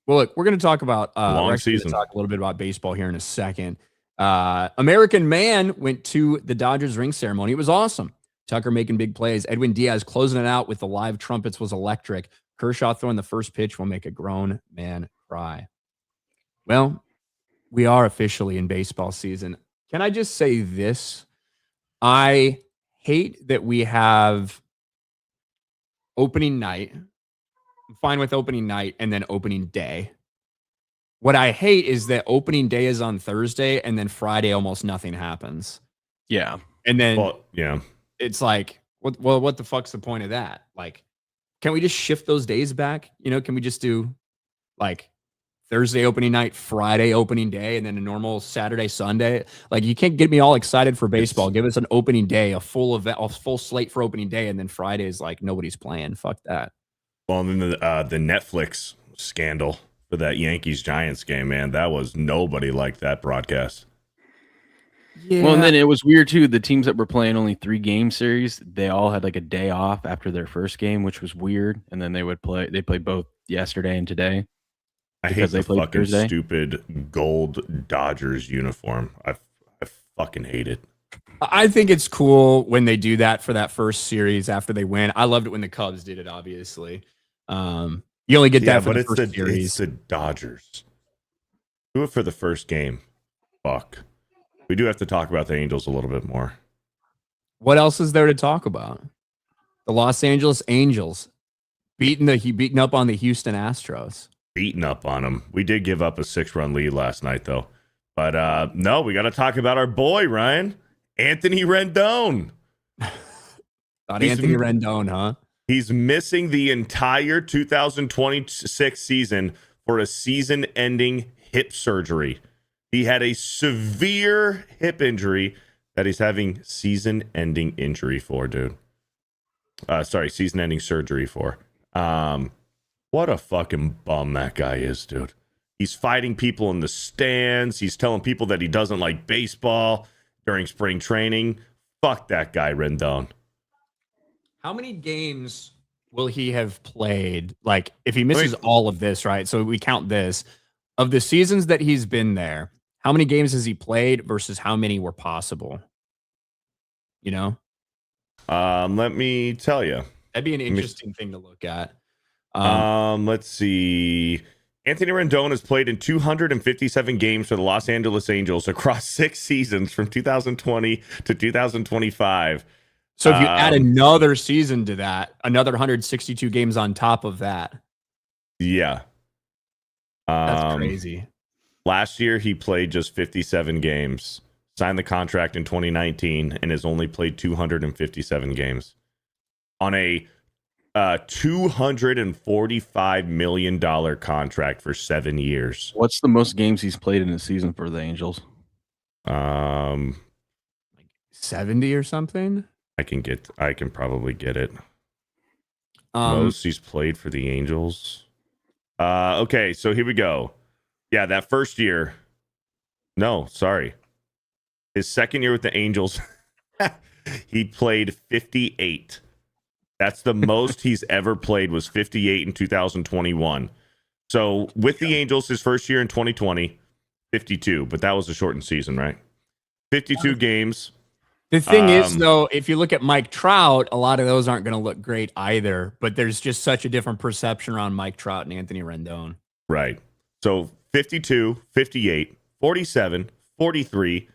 Well, look, we're going to talk about long season. Talk a little bit about baseball here in a second. American Man went to the Dodgers ring ceremony. It was awesome. Tucker making big plays. Edwin Diaz closing it out with the live trumpets was electric. Kershaw throwing the first pitch will make a grown man cry. Well, we are officially in baseball season. Can I just say this? I hate that we have opening night. I'm fine with opening night and then opening day. What I hate is that opening day is on Thursday and then Friday almost nothing happens. Yeah. And then yeah. It's like, what the fuck's the point of that? Like, can we just shift those days back? Can we just do like Thursday opening night, Friday opening day, and then a normal Saturday, Sunday? Like, you can't get me all excited for baseball. Give us an opening day, a full event, a full slate for opening day, and then Friday is like nobody's playing. Fuck that. Well, and then the Netflix scandal for that Yankees-Giants game, man, that was nobody liked that broadcast. Yeah. Well, and then it was weird too. The teams that were playing only 3-game series, they all had like a day off after their first game, which was weird. And then they played both yesterday and today. I hate the fucking Thursday. Stupid gold Dodgers uniform. I fucking hate it. I think it's cool when they do that for that first series after they win. I loved it when the Cubs did it, obviously. You only get that for the first series. It's the Dodgers. Do it for the first game. Fuck. We do have to talk about the Angels a little bit more. What else is there to talk about? The Los Angeles Angels beating up on the Houston Astros. Beating up on them. We did give up a 6-run lead last night, though. But no, we got to talk about our boy, Ryan. Anthony Rendon. Anthony Rendon, huh? He's missing the entire 2026 season for a season-ending hip surgery. He had a severe hip injury that he's having season-ending injury for, dude. Season-ending surgery for. What a fucking bum that guy is, dude. He's fighting people in the stands. He's telling people that he doesn't like baseball during spring training. Fuck that guy, Rendon. How many games will he have played? Like, if he misses all of this, right? So we count this. Of the seasons that he's been there, how many games has he played versus how many were possible? Let me tell you. That'd be an interesting thing to look at. Let's see. Anthony Rendon has played in 257 games for the Los Angeles Angels across 6 seasons from 2020 to 2025. So if you add another season to that, another 162 games on top of that. Yeah. That's crazy. Last year, he played just 57 games, signed the contract in 2019, and has only played 257 games. on a $245 million contract for 7 years. What's the most games he's played in a season for the Angels? 70 or something. I can probably get it. Um, Most he's played for the Angels. Okay, so here we go. Yeah, that first year. No, sorry. His second year with the Angels, he played 58. That's the most he's ever played, was 58 in 2021. So with the Angels, his first year in 2020, 52, but that was a shortened season, right? 52 games. The thing is, though, if you look at Mike Trout, a lot of those aren't going to look great either. But there's just such a different perception around Mike Trout and Anthony Rendon. Right. So 52, 58, 47, 43,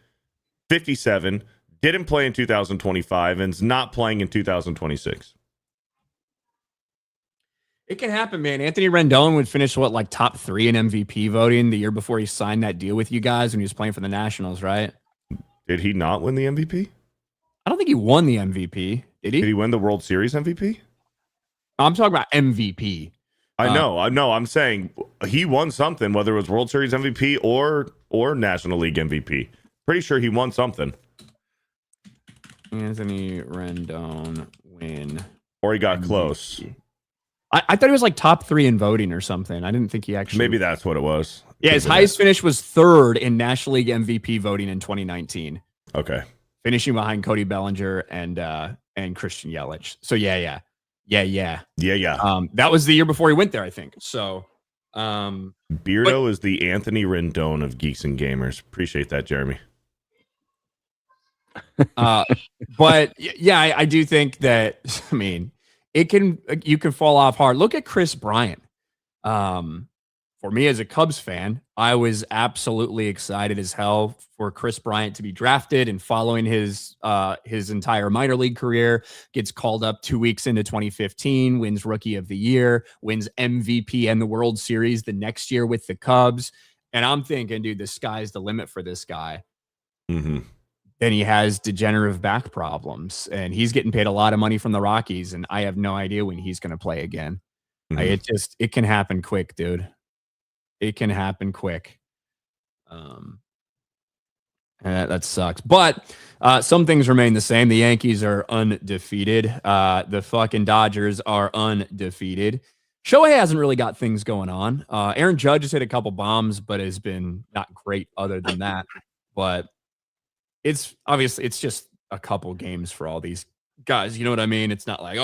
57, didn't play in 2025, and is not playing in 2026. It can happen, man. Anthony Rendon would finish, like top 3 in MVP voting the year before he signed that deal with you guys when he was playing for the Nationals, right? Did he not win the MVP? I don't think he won the MVP. Did he? Did he win the World Series MVP? I'm talking about MVP. I know. I'm saying he won something, whether it was World Series MVP or National League MVP. Pretty sure he won something. Anthony Rendon win. Or he got MVP. close. I thought he was like top 3 in voting or something. I didn't think he actually. Maybe that's what it was. Yeah, his highest finish was 3rd in National League MVP voting in 2019. Okay. Finishing behind Cody Bellinger and Christian Yelich. So yeah. That was the year before he went there, I think. So Beardo is the Anthony Rendon of Geeks and Gamers. Appreciate that, Jeremy. But yeah, I do think that, I mean, you can fall off hard. Look at Chris Bryant. For me as a Cubs fan, I was absolutely excited as hell for Chris Bryant to be drafted, and following his entire minor league career, gets called up 2 weeks into 2015, wins Rookie of the Year, wins MVP and the World Series the next year with the Cubs. And I'm thinking, dude, the sky's the limit for this guy. Mm-hmm. Then he has degenerative back problems, and he's getting paid a lot of money from the Rockies, and I have no idea when he's going to play again. Mm-hmm. It can happen quick, dude. It can happen quick. And that sucks. But some things remain the same. The Yankees are undefeated. The fucking Dodgers are undefeated. Shohei hasn't really got things going on. Aaron Judge has hit a couple bombs, but has been not great other than that. But it's just a couple games for all these guys. You know what I mean? It's not like,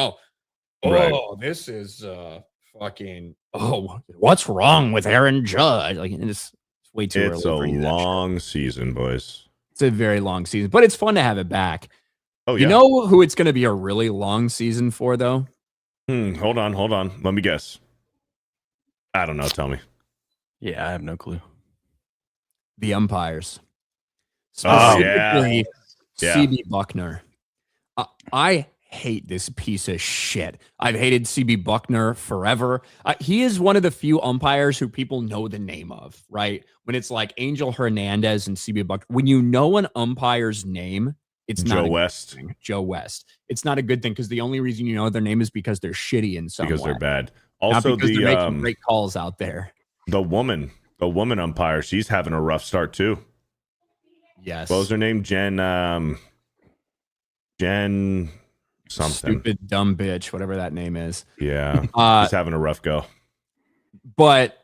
Right. This is fucking, what's wrong with Aaron Judge? Like, it's way too early. It's a long season, boys. It's a very long season, but it's fun to have it back. Oh, yeah. You know who it's going to be a really long season for, though? Hold on. Let me guess. I don't know. Tell me. Yeah, I have no clue. The umpires. Specifically, CB Buckner. I hate this piece of shit. I've hated CB Buckner forever. He is one of the few umpires who people know the name of, right? When it's like Angel Hernandez and CB Buckner, when you know an umpire's name, it's not Joe West. Joe West. It's not a good thing, because the only reason you know their name is because they're shitty in some Because way. they're bad. Not Also, because they're making great calls out there. The woman umpire, she's having a rough start too. Yes. What was her name? Jen something. Stupid dumb bitch, whatever that name is. Yeah. She's having a rough go. But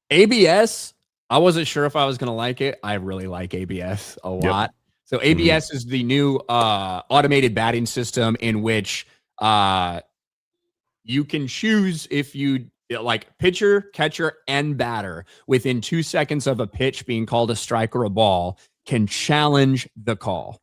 ABS, I wasn't sure if I was going to like it. I really like ABS a lot. So ABS is the new automated batting system in which you can choose if you like pitcher, catcher, and batter within 2 seconds of a pitch being called a strike or a ball can challenge the call.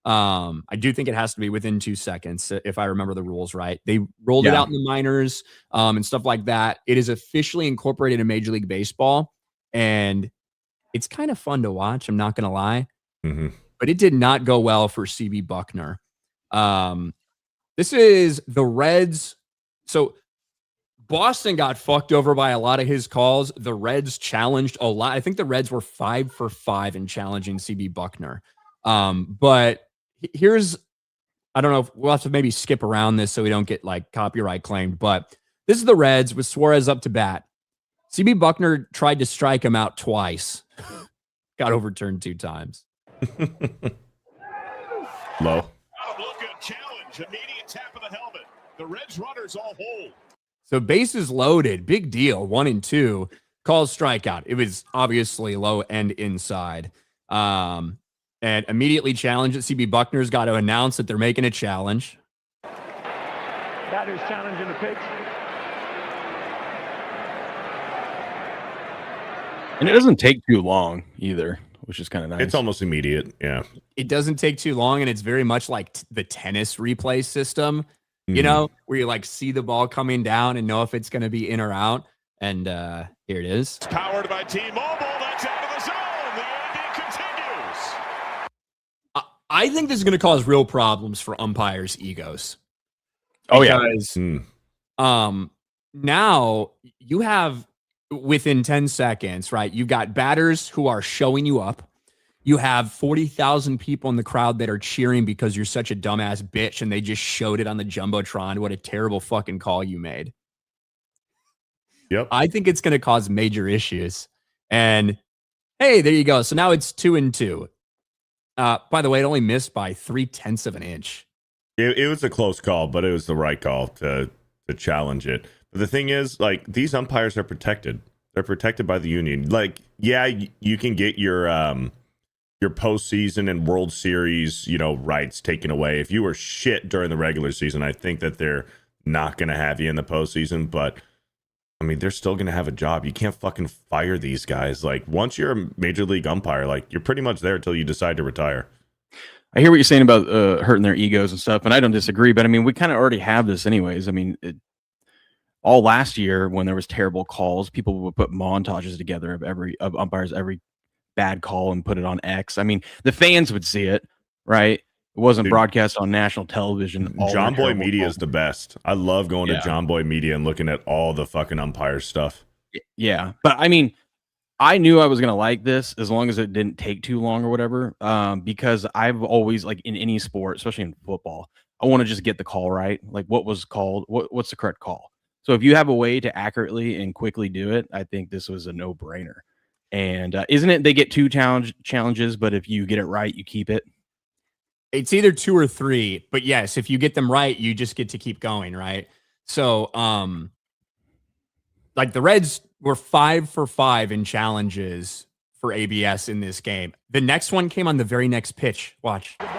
I do think it has to be within 2 seconds, if I remember the rules right. They rolled it out in the minors and stuff like that. It is officially incorporated in Major League Baseball, and it's kind of fun to watch. I'm not going to lie. Mm-hmm. But it did not go well for CB Buckner. This is the Reds. So Boston got fucked over by a lot of his calls. The Reds challenged a lot. I think the Reds were 5 for 5 in challenging CB Buckner. But here's I don't know if we'll have to maybe skip around this so we don't get like copyright claimed, but this is the Reds with Suarez up to bat. CB Buckner tried to strike him out twice. Got overturned 2 times. Low. Look at challenge. Immediate tap of the helmet. The Reds runners all hold. So bases loaded. Big deal. 1 and 2. Calls strikeout. It was obviously low and inside. And immediately challenged it. CB Buckner's got to announce that they're making a challenge. Batter's challenging the pitch. And it doesn't take too long either, which is kind of nice. It's almost immediate. Yeah. It doesn't take too long, and it's very much like the tennis replay system, you know, where you like see the ball coming down and know if it's going to be in or out. And here it is. It's powered by T-Mobile. That's out of the zone. The AB continues. I think this is going to cause real problems for umpires' egos. Oh, yeah. Because, now you have within 10 seconds, right? You've got batters who are showing you up. You have 40,000 people in the crowd that are cheering because you're such a dumbass bitch and they just showed it on the Jumbotron. What a terrible fucking call you made. Yep. I think it's going to cause major issues. And hey, there you go. So now it's 2 and 2. By the way, it only missed by 0.3 of an inch. It was a close call, but it was the right call to challenge it. But the thing is, like, these umpires are protected. They're protected by the union. Like, yeah, you can get your postseason and World Series, rights taken away. If you were shit during the regular season, I think that they're not going to have you in the postseason. But I mean, they're still going to have a job. You can't fucking fire these guys. Like, once you're a major league umpire, like, you're pretty much there until you decide to retire. I hear what you're saying about hurting their egos and stuff, and I don't disagree. But I mean, we kind of already have this anyways. I mean, all last year when there was terrible calls, people would put montages together of umpires every bad call and put it on X. I mean, the fans would see it, right? It wasn't broadcast on national television. John Boy Media is the best. I love going to John Boy Media and looking at all the fucking umpire stuff. Yeah, but I mean, I knew I was going to like this as long as it didn't take too long or whatever, because I've always, like, in any sport, especially in football, I want to just get the call right. Like, what was called, what's the correct call? So if you have a way to accurately and quickly do it, I think this was a no-brainer. And isn't it they get 2 challenges, but if you get it right, you keep it? It's either 2 or 3, but yes, if you get them right, you just get to keep going, right? So, like the Reds were 5 for 5 in challenges for ABS in this game. The next one came on the very next pitch. Watch. ABS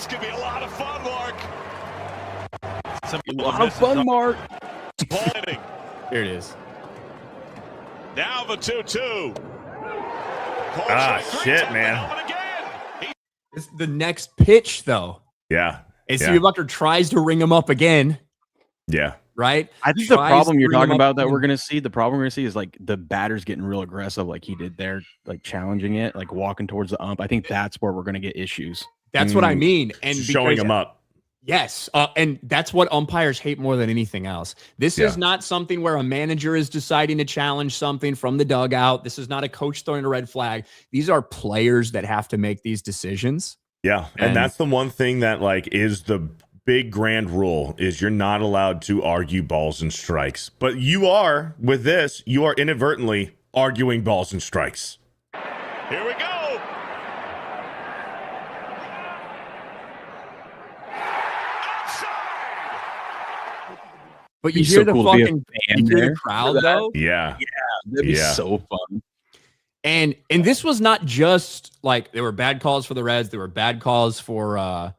could be a lot of fun, Mark. A lot of fun, Mark. Here it is. Now the 2-2. Shit, man. It's the next pitch, though. Yeah. And CB Buckner tries to ring him up again. Yeah. Right? I think the problem you're talking about that we're going to see, is like the batters getting real aggressive like he did there, like challenging it, like walking towards the ump. I think that's where we're going to get issues. That's what I mean. And showing him up. Yes. And that's what umpires hate more than anything else. This is not something where a manager is deciding to challenge something from the dugout. This is not a coach throwing a red flag. These are players that have to make these decisions. Yeah. And that's the one thing that, like, is the big grand rule is you're not allowed to argue balls and strikes. But you are, with this, you are inadvertently arguing balls and strikes. Here we go. But you hear the fucking the crowd though. Yeah. That'd be so fun. And this was not just like there were bad calls for the Reds, there were bad calls for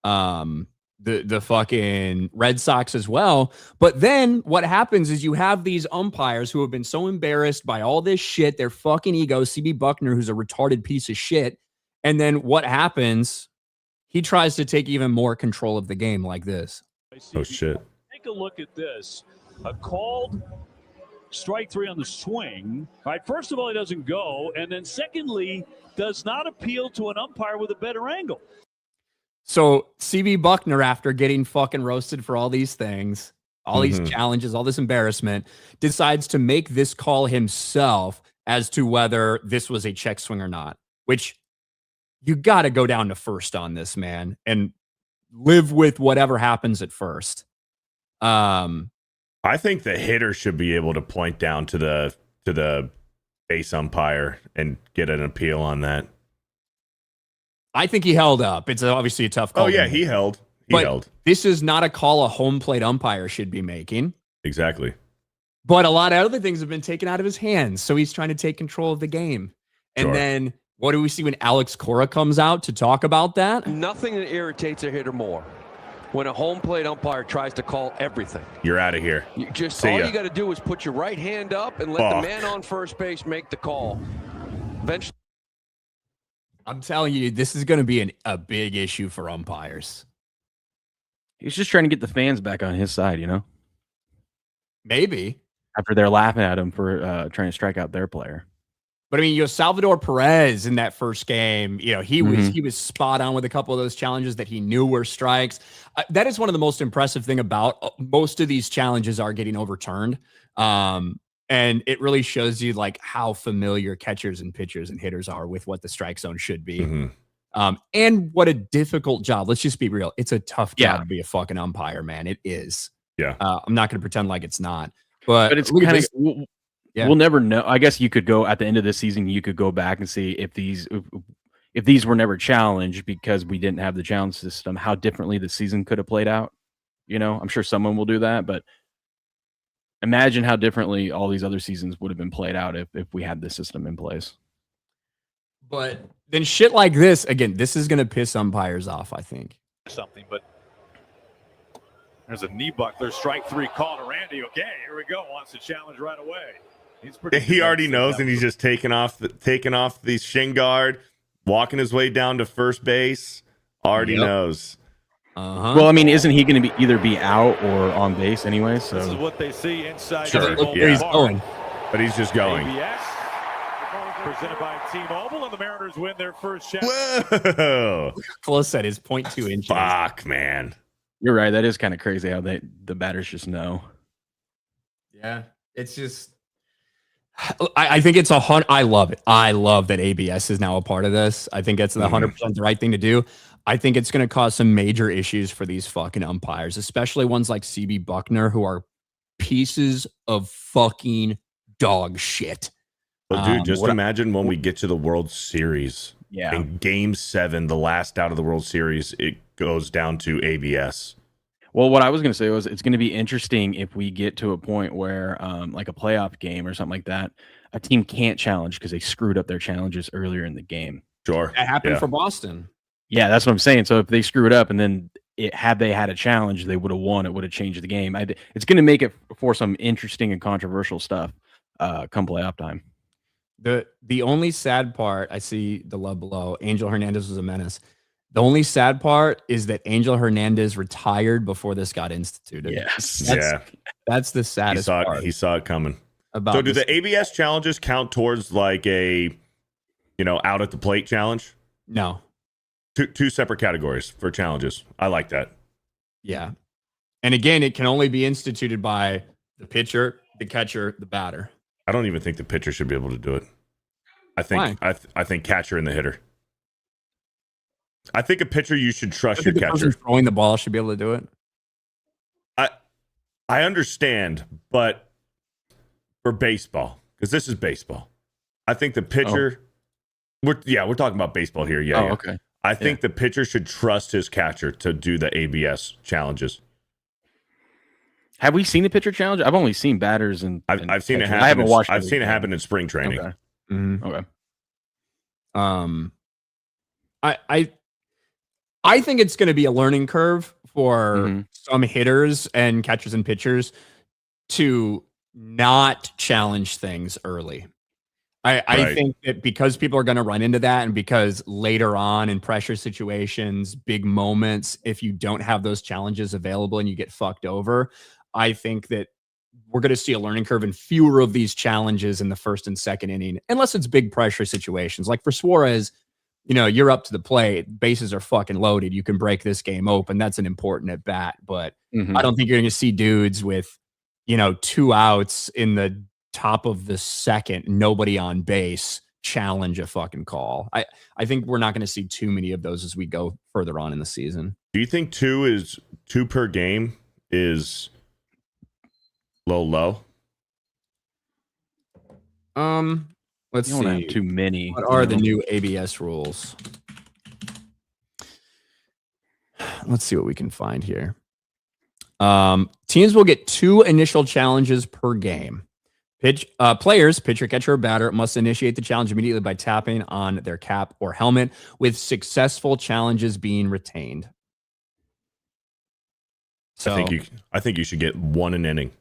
the fucking Red Sox as well. But then what happens is you have these umpires who have been so embarrassed by all this shit, their fucking ego, CB Buckner, who's a retarded piece of shit. And then what happens? He tries to take even more control of the game like this. Oh, shit. Take a look at this. A called strike 3 on the swing. All right, first of all, he doesn't go. And then secondly, does not appeal to an umpire with a better angle. So CB Buckner, after getting fucking roasted for all these things, all these challenges, all this embarrassment, decides to make this call himself as to whether this was a check swing or not, which you got to go down to first on this, man, and live with whatever happens at first. I think the hitter should be able to point down to the base umpire and get an appeal on that. I think he held up. It's obviously a tough call. Oh yeah, he held. This is not a call a home plate umpire should be making. Exactly. But a lot of other things have been taken out of his hands, so he's trying to take control of the game. And then what do we see when Alex Cora comes out to talk about that? Nothing that irritates a hitter more when a home plate umpire tries to call everything. You're out of here. You got to do is put your right hand up and let the man on first base make the call. Eventually, I'm telling you, this is going to be a big issue for umpires. He's just trying to get the fans back on his side, Maybe. After they're laughing at him for trying to strike out their player. But I mean, Salvador Perez in that first game, he was spot on with a couple of those challenges that he knew were strikes. That is one of the most impressive thing about most of these challenges are getting overturned. And it really shows you like how familiar catchers and pitchers and hitters are with what the strike zone should be. And what a difficult job. Let's just be real. It's a tough job to be a fucking umpire, man. It is. Yeah. I'm not going to pretend like it's not. But it's kind of we'll never know. I guess you could go at the end of the season. You could go back and see if these were never challenged because we didn't have the challenge system, how differently the season could have played out. I'm sure someone will do that, but imagine how differently all these other seasons would have been played out if we had this system in place. But then shit like this, again, this is going to piss umpires off, I think. But there's a knee buckler, strike 3 call to Randy. Okay, here we go. Wants to challenge right away. He already knows, and he's just taking off the shin guard, walking his way down to first base. Already knows. Well, I mean, isn't he going to either be out or on base anyway? So this is what they see inside. Sure. He's going, but he's just going. ABS, presented by T-Mobile, and the Mariners win their first shot. Whoa! Close at his 0.2 inches. Fuck, man. You're right. That is kind of crazy how the batters just know. Yeah, it's just. I think it's I love it. I love that ABS is now a part of this. I think it's 100% the right thing to do. I think it's going to cause some major issues for these fucking umpires, especially ones like CB Buckner, who are pieces of fucking dog shit. Well, dude, just imagine when we get to the World Series. Yeah. In Game 7, the last out of the World Series, it goes down to ABS. Well, what I was going to say was it's going to be interesting if we get to a point where, like a playoff game or something like that, a team can't challenge because they screwed up their challenges earlier in the game. Sure. That happened for Boston. Yeah, that's what I'm saying. So if they screw it up and then had they had a challenge, they would have won. It would have changed the game. It's going to make it for some interesting and controversial stuff come playoff time. The only sad part, I see the love below, Angel Hernandez was a menace. The only sad part is that Angel Hernandez retired before this got instituted. Yes. That's the saddest part. He saw it coming. So do the ABS challenges count towards like a, out at the plate challenge? No. Two separate categories for challenges. I like that. Yeah. And again, it can only be instituted by the pitcher, the catcher, the batter. I don't even think the pitcher should be able to do it. I think I think catcher and the hitter. I think a pitcher, you should trust your catcher. Person throwing the ball should be able to do it. I understand, but for baseball, because this is baseball, I think the pitcher. We're talking about baseball here. Yeah. Okay. I think the pitcher should trust his catcher to do the ABS challenges. Have we seen the pitcher challenge? I've only seen batters and I've seen it happen. I haven't watched. I've seen it happen in spring training. Okay. Mm-hmm. Okay. I think it's going to be a learning curve for some hitters and catchers and pitchers to not challenge things early. I think that because people are going to run into that, and because later on in pressure situations, big moments, if you don't have those challenges available and you get fucked over, I think that we're going to see a learning curve and fewer of these challenges in the first and second inning, unless it's big pressure situations. Like for Suarez, you're up to the plate, bases are fucking loaded. You can break this game open. That's an important at bat, but I don't think you're going to see dudes with, 2 outs in the top of the second, nobody on base, challenge a fucking call. I think we're not going to see too many of those as we go further on in the season. Do you think two per game is low? Let's You don't see. have too many. What are the new ABS rules? Let's see what we can find here. Teams will get 2 initial challenges per game. Players, pitcher, catcher, or batter, must initiate the challenge immediately by tapping on their cap or helmet, with successful challenges being retained. So I think you should get 1 an inning.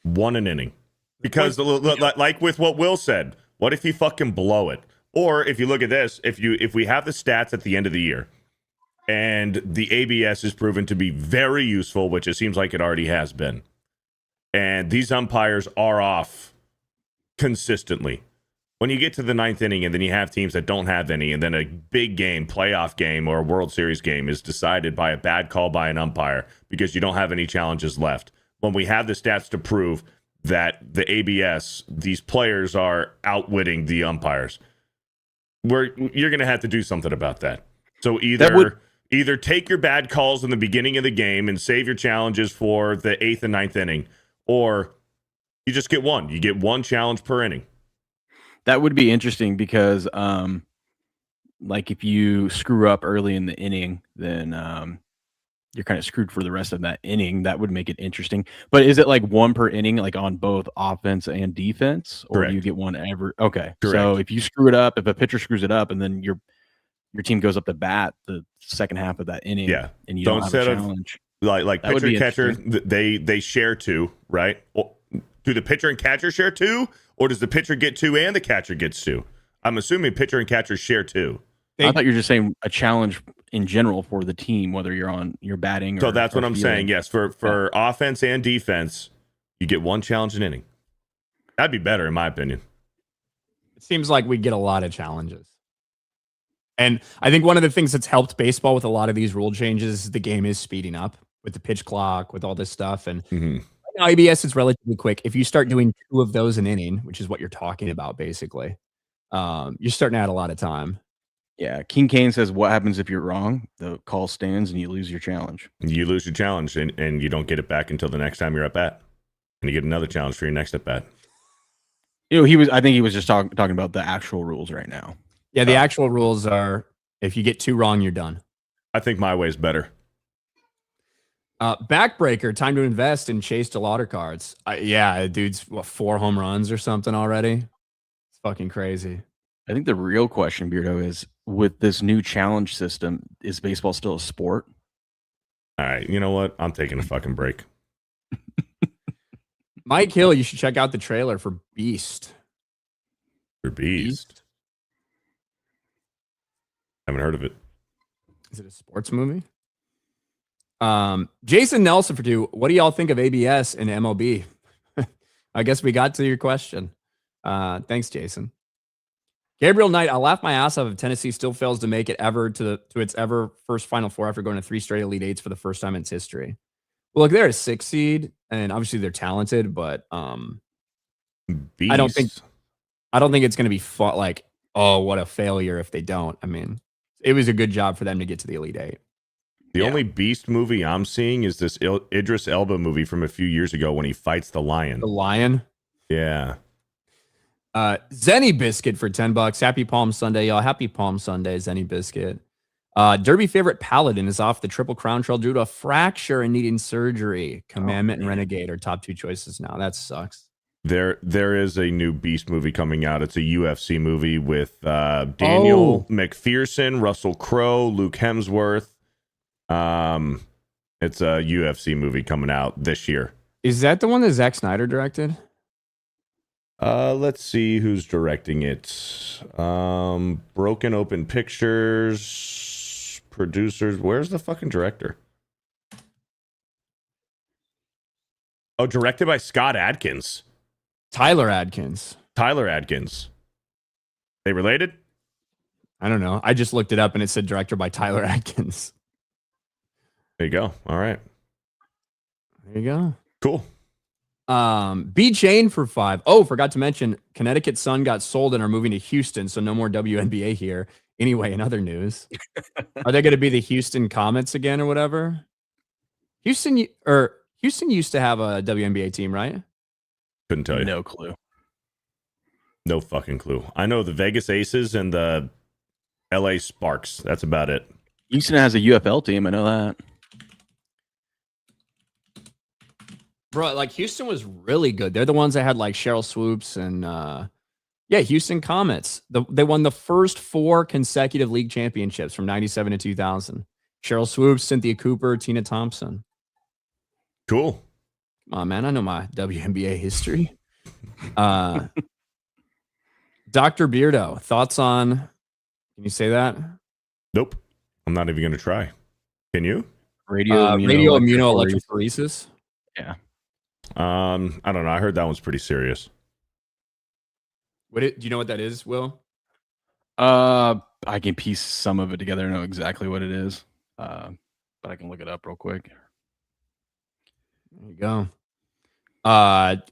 1 an inning. Because like with what Will said, what if you fucking blow it? Or if you look at this, if we have the stats at the end of the year and the ABS is proven to be very useful, which it seems like it already has been, and these umpires are off consistently. When you get to the 9th inning and then you have teams that don't have any, and then a big game, playoff game, or a World Series game is decided by a bad call by an umpire because you don't have any challenges left. When we have the stats to prove that the ABS, these players are outwitting the umpires, you're going to have to do something about that. So either take your bad calls in the beginning of the game and save your challenges for the 8th and 9th inning, or you just get 1. You get 1 challenge per inning. That would be interesting because, like, if you screw up early in the inning, then you're kind of screwed for the rest of that inning. That would make it interesting. But is it like 1 per inning, like on both offense and defense, or Correct. do you get 1 ever? Okay, Correct. So if you screw it up, if a pitcher screws it up, and then your team goes up to bat the second half of that inning, and you don't have a challenge, like pitcher and catcher, they share 2, right? Do the pitcher and catcher share 2, or does the pitcher get 2 and the catcher gets 2? I'm assuming pitcher and catcher share 2. I thought you were just saying a challenge in general for the team, whether you're batting. So that's what I'm saying. Yes, for offense and defense, you get 1 challenge an inning. That'd be better, in my opinion. It seems like we get a lot of challenges. And I think one of the things that's helped baseball with a lot of these rule changes is the game is speeding up with the pitch clock, with all this stuff. And ABS is relatively quick. If you start doing 2 of those an inning, which is what you're talking about, basically, you're starting to add a lot of time. Yeah, King Kane says, what happens if you're wrong? The call stands and you lose your challenge. You lose your challenge, and you don't get it back until the next time you're at bat. And you get another challenge for your next at bat. You know, I think he was just talking about the actual rules right now. Yeah, the actual rules are, if you get 2 wrong, you're done. I think my way is better. Backbreaker, time to invest in Chase DeLauder cards. Yeah, dude's 4 home runs or something already. It's fucking crazy. I think the real question, Beardo, is with this new challenge system, is baseball still a sport? All right, you know what? I'm taking a fucking break. Mike Hill, you should check out the trailer for Beast. For Beast? Haven't heard of it. Is it a sports movie? Jason Nelson for 2. What do y'all think of ABS and MLB? I guess we got to your question. Thanks, Jason. Gabriel Knight, I laughed my ass off if Tennessee still fails to make it ever to its ever first Final Four after going to 3 straight Elite Eights for the first time in its history. Well, look, they're a 6 seed, and obviously they're talented, but Beast. I don't think it's going to be like, oh, what a failure if they don't. I mean, it was a good job for them to get to the Elite Eight. The only Beast movie I'm seeing is this Idris Elba movie from a few years ago when he fights the lion. The lion? Yeah. Zenny Biscuit for $10. Happy Palm Sunday, y'all. Happy Palm Sunday, Zenny Biscuit. Derby favorite Paladin is off the Triple Crown Trail due to a fracture and needing surgery. Commandment and Renegade are top 2 choices now. That sucks. There is a new Beast movie coming out. It's a UFC movie with Daniel McPherson, Russell Crowe, Luke Hemsworth. It's a UFC movie coming out this year. Is that the one that Zack Snyder directed? Let's see who's directing it. Broken Open Pictures, producers. Where's the fucking director? Oh, directed by Scott Adkins. Tyler Adkins. They related? I don't know. I just looked it up and it said director by Tyler Adkins. There you go. All right. There you go. Cool. B Chain for 5. Oh, forgot to mention Connecticut Sun got sold and are moving to Houston, so no more WNBA here. Anyway, in other news, are they going to be the Houston Comets again or whatever? Houston used to have a WNBA team, right? Couldn't tell you. No clue. No fucking clue. I know the Vegas Aces and the LA Sparks. That's about it. Houston has a UFL team. I know that. Bro, like Houston was really good. They're the ones that had like Cheryl Swoops and Houston Comets. They won the first 4 consecutive league championships from 97 to 2000. Cheryl Swoops, Cynthia Cooper, Tina Thompson. Cool. Come on, man. I know my WNBA history. Dr. Beardo, thoughts on, can you say that? Nope. I'm not even going to try. Can you? Radio immunoelectrophoresis. Yeah. I don't know. I heard that one's pretty serious. Do you know what that is, Will? I can piece some of it together. I know exactly what it is. But I can look it up real quick. There you go.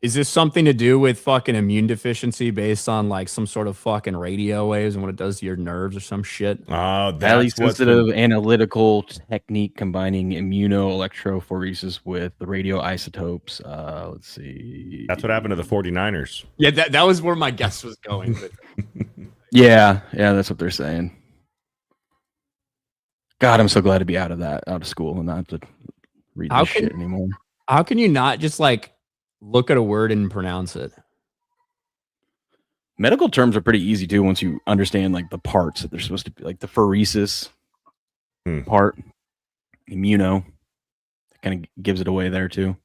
Is this something to do with fucking immune deficiency based on like some sort of fucking radio waves and what it does to your nerves or some shit? That's highly sensitive analytical technique combining immunoelectrophoresis with the radioisotopes. Let's see. That's what happened to the 49ers. Yeah, that was where my guess was going. But yeah, that's what they're saying. God, I'm so glad to be out of school and not have to read this shit anymore. How can you not just like look at a word and pronounce it? Medical terms are pretty easy too once you understand like the parts that they're supposed to be, like the phoresis part, immuno. That kind of gives it away there too.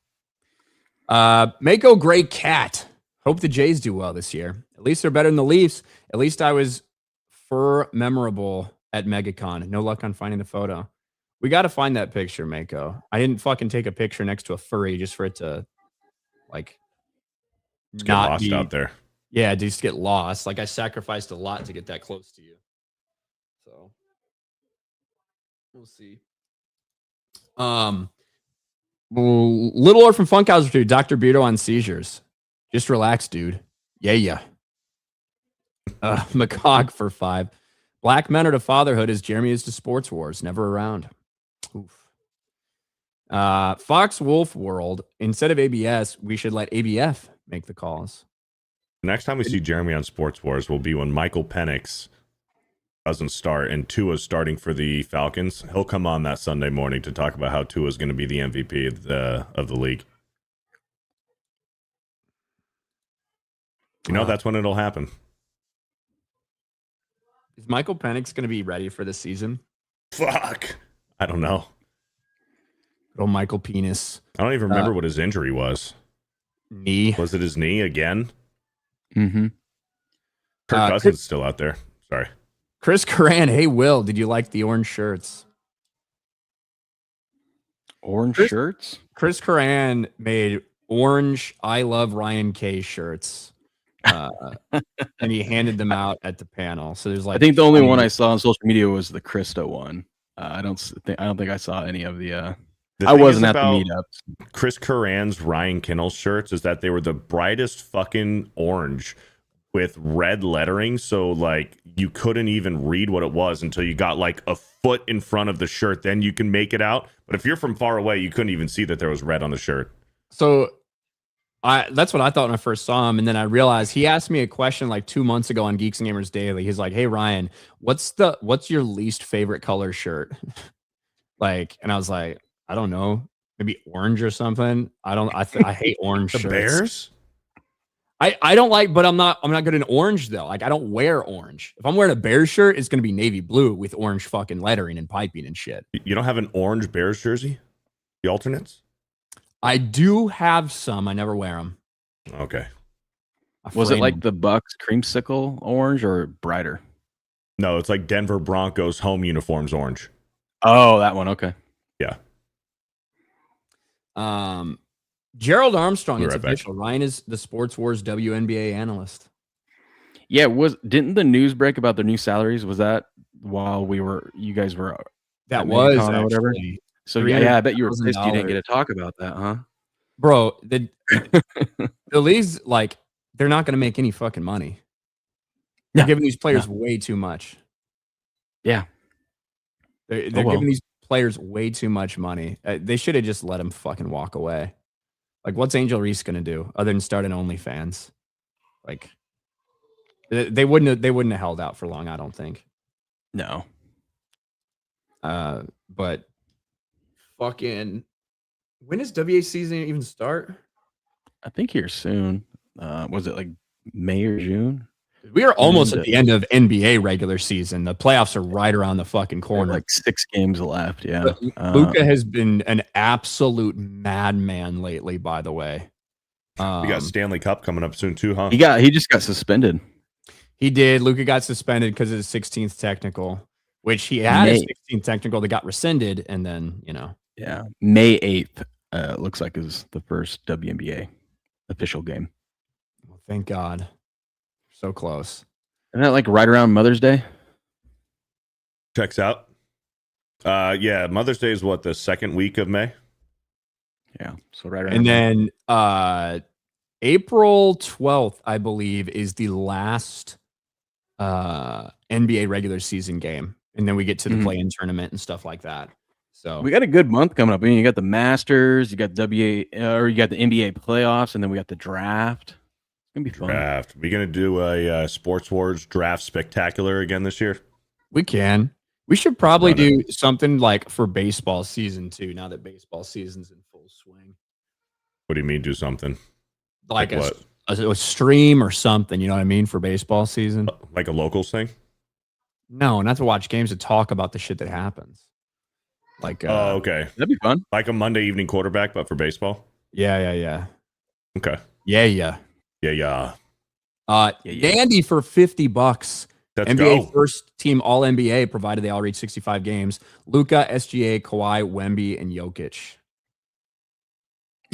Mako Gray Cat. Hope the Jays do well this year. At least they're better than the Leafs. At least I was memorable at MegaCon. No luck on finding the photo. We got to find that picture, Mako. I didn't fucking take a picture next to a furry just for it to like get lost out there. Yeah, just get lost. Like I sacrificed a lot to get that close to you. So we'll see. Little Orphan Funkhauser 2, Dr. Beardo on seizures. Just relax, dude. Yeah. McCog for 5. Black men are to fatherhood as Jeremy is to sports wars. Never around. Oof. Fox Wolf World. Instead of ABS, we should let ABF make the calls. Next time we see Jeremy on Sports Wars will be when Michael Penix doesn't start and Tua's starting for the Falcons. He'll come on that Sunday morning to talk about how Tua's going to be the MVP of the league. You know, that's when it'll happen. Is Michael Penix going to be ready for the season? Fuck. I don't know. Oh, Michael Penis. I don't even remember what his injury was. Knee. Was it his knee again? Mm-hmm. Kirk Cousins still out there. Sorry. Chris Curran. Hey, Will, did you like the orange shirts? Orange shirts? Chris Curran made orange I Love Ryan K shirts. And he handed them out at the panel. So there's like, I think the only one I saw on social media was the Krista one. I don't think I saw any of the I wasn't at the meetups. Chris Curran's Ryan Kinnell shirts is that they were the brightest fucking orange with red lettering. So like you couldn't even read what it was until you got like a foot in front of the shirt. Then you can make it out. But if you're from far away, you couldn't even see that there was red on the shirt. So that's what I thought when I first saw him. And then I realized he asked me a question like 2 months ago on Geeks and Gamers Daily. He's like, hey, Ryan, what's your least favorite color shirt? And I was like, I don't know, maybe orange or something. I hate orange shirts. Bears? I don't like, but I'm not good in orange though. Like I don't wear orange. If I'm wearing a Bears shirt, it's gonna be navy blue with orange fucking lettering and piping and shit. You don't have an orange Bears jersey? The alternates? I do have some. I never wear them. Okay. Was it like the Bucks creamsicle orange or brighter? No, it's like Denver Broncos home uniforms orange. Oh, that one. Okay. Yeah. Gerald Armstrong, it's right official. back. Ryan is the Sports Wars WNBA analyst. Yeah, didn't the news break about their new salaries? Was that while you guys were that was or whatever? Actually, So yeah, I bet you were pissed you didn't get to talk about that, huh? bro. The league's like they're not going to make any fucking money. They're giving these players way too much. Yeah, they're giving these players way too much money. They should have just let him fucking walk away. Like, what's Angel Reese going to do other than start an OnlyFans? Like, they wouldn't have held out for long. I don't think. No. But fucking, when does WA season even start? I think here soon. Was it like May or June? We are almost at the end of NBA regular season. The playoffs are right around the fucking corner. Like 6 games left. Yeah. Luka has been an absolute madman lately, by the way. We got Stanley Cup coming up soon too, huh? He just got suspended. He did. Luka got suspended because of his 16th technical, which he had a 16th technical that got rescinded, and then, Yeah. May 8th looks like is the first WNBA official game. Well, thank God. So close. Isn't that like right around Mother's Day? Checks out. Yeah, Mother's Day is what, the second week of May? Yeah, so right around. And then April 12th, I believe, is the last NBA regular season game. And then we get to the play-in tournament and stuff like that. So we got a good month coming up. I mean, you got the Masters, you got you got the NBA playoffs, and then we got the draft. It's gonna be fun. Draft. We gonna do a Sports Wars draft spectacular again this year? We can. We should probably do something like for baseball season too. Now that baseball season's in full swing. What do you mean do something? Like a stream or something. You know what I mean for baseball season? Like a locals thing? No, not to watch games, to talk about the shit that happens. Like, oh, okay, that'd be fun. Like a Monday evening quarterback, but for baseball. Yeah. Okay. Yeah. Dandy for $50. Let's NBA go. first team All NBA, provided they all reach 65 games. Luka, SGA, Kawhi, Wemby, and Jokic.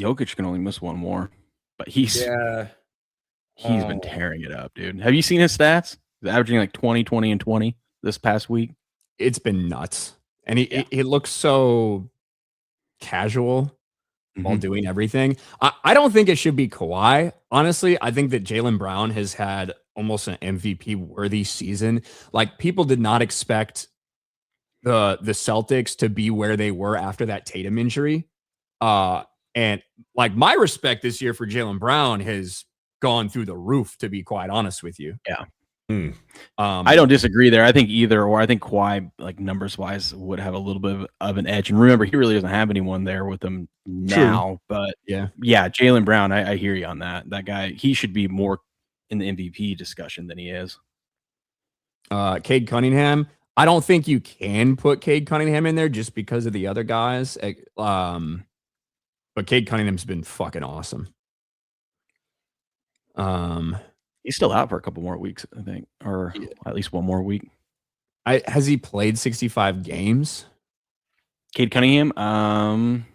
Jokic can only miss one more, but he's been tearing it up, dude. Have you seen his stats? He's averaging like 20, 20, and 20 this past week. It's been nuts. And he looks so casual while doing everything. I don't think it should be Kawhi. Honestly, I think that Jaylen Brown has had almost an MVP-worthy season. Like, people did not expect the Celtics to be where they were after that Tatum injury. And like, my respect this year for Jaylen Brown has gone through the roof, to be quite honest with you. Yeah. I don't disagree there. I think either or. I think Kawhi, like numbers wise, would have a little bit of an edge. And remember, he really doesn't have anyone there with him now. True. But yeah, Jaylen Brown, I hear you on that. That guy, he should be more in the MVP discussion than he is. Cade Cunningham. I don't think you can put Cade Cunningham in there just because of the other guys. But Cade Cunningham's been fucking awesome. He's still out for a couple more weeks, I think, or at least one more week. Has he played 65 games? Cade Cunningham,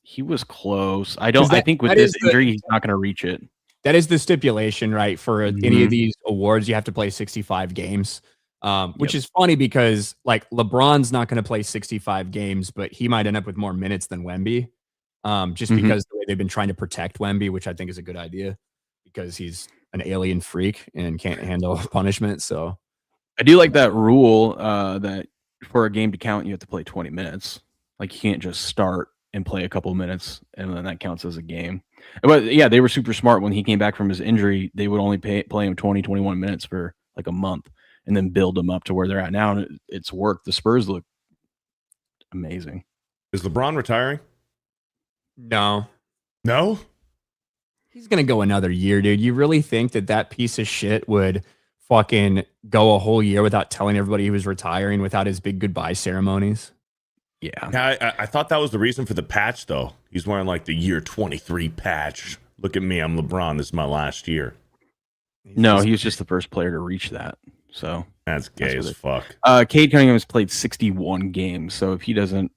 he was close. I think with this injury, he's not going to reach it. That is the stipulation, right? For any of these awards, you have to play 65 games, which is funny because like LeBron's not going to play 65 games, but he might end up with more minutes than Wemby, just because the way they've been trying to protect Wemby, which I think is a good idea because he's an alien freak and can't handle punishment. So I do like that rule that for a game to count, you have to play 20 minutes. Like, you can't just start and play a couple of minutes and then that counts as a game. But yeah, they were super smart when he came back from his injury. They would only play him 20, 21 minutes for like a month and then build him up to where they're at now. And it's worked. The Spurs look amazing. Is LeBron retiring? No. He's going to go another year, dude. You really think that piece of shit would fucking go a whole year without telling everybody he was retiring, without his big goodbye ceremonies? Yeah. I thought that was the reason for the patch, though. He's wearing like the year 23 patch. Look at me. I'm LeBron. This is my last year. No, he was just the first player to reach that. So that's gay as fuck. Cade Cunningham has played 61 games. So if he doesn't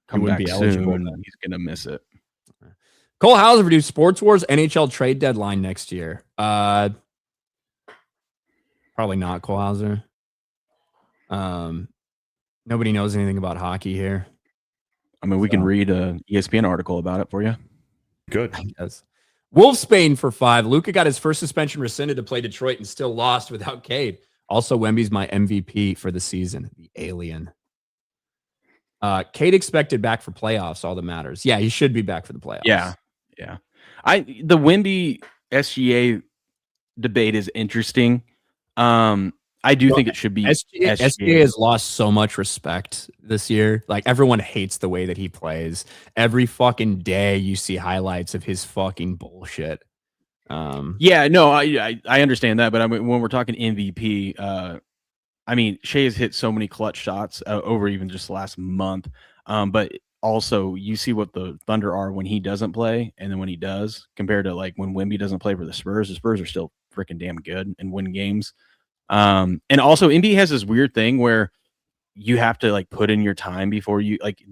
come back soon, he's going to miss it. Cole Hauser for Sports Wars NHL trade deadline next year. Probably not Cole Hauser. Nobody knows anything about hockey here. I mean, we can read an ESPN article about it for you. Good. I guess. Wolfsbane for 5. Luka got his first suspension rescinded to play Detroit and still lost without Cade. Also, Wemby's my MVP for the season. The alien. Cade expected back for playoffs. All that matters. Yeah, he should be back for the playoffs. Yeah. The Wemby SGA debate is interesting. I do think it should be SGA has lost so much respect this year. Like, everyone hates the way that he plays. Every fucking day you see highlights of his fucking bullshit. I understand that, but I mean, when we're talking MVP, I mean, Shea has hit so many clutch shots over even just the last month. But also, you see what the Thunder are when he doesn't play, and then when he does, compared to like when Wemby doesn't play for the Spurs are still freaking damn good and win games. And also, NBA has this weird thing where you have to like put in your time before you like.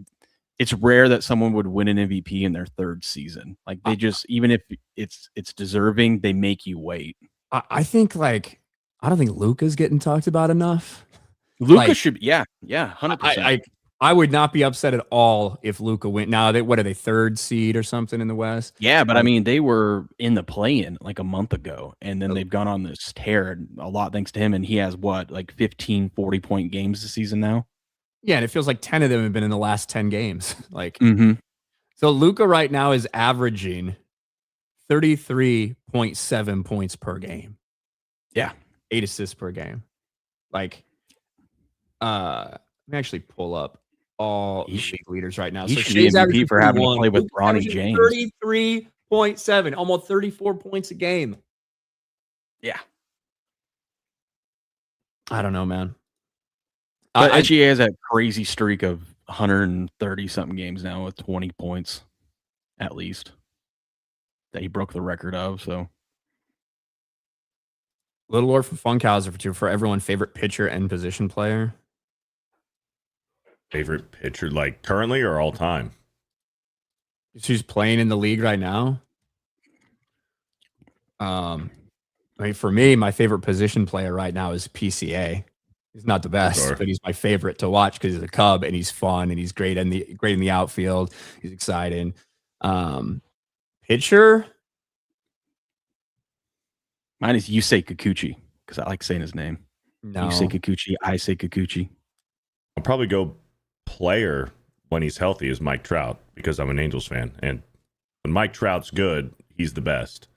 It's rare that someone would win an MVP in their third season. Like, they just, even if it's deserving, they make you wait. I think like, I don't think Luka's getting talked about enough. Luka should, 100%. I would not be upset at all if Luka went. Now, what are they, third seed or something in the West? Yeah, but I mean, they were in the play-in like a month ago, and then they've gone on this tear a lot thanks to him, and he has what, like 15, 40-point games this season now? Yeah, and it feels like 10 of them have been in the last 10 games. Like, Mm-hmm. So Luka right now is averaging 33.7 points per game. Yeah. 8 assists per game. Like, let me actually pull up all league leaders right now. He So should be MVP for having to play with Bronny James. 33.7, almost 34 points a game. Yeah. I don't know, man. But SGA has that crazy streak of 130-something games now with 20 points, at least, that he broke the record of. So, Little Lord from Funkhauser for everyone, favorite pitcher and position player. Favorite pitcher, like currently or all time? Who's playing in the league right now? I mean, for me, my favorite position player right now is PCA. He's not the best, but he's my favorite to watch because he's a Cub and he's fun and he's great in the outfield. He's exciting. Pitcher. Mine is Yusei Kikuchi because I like saying his name. No. Yusei Kikuchi. I say Kikuchi. I'll probably go player when he's healthy is Mike Trout because I'm an Angels fan. And when Mike Trout's good, he's the best.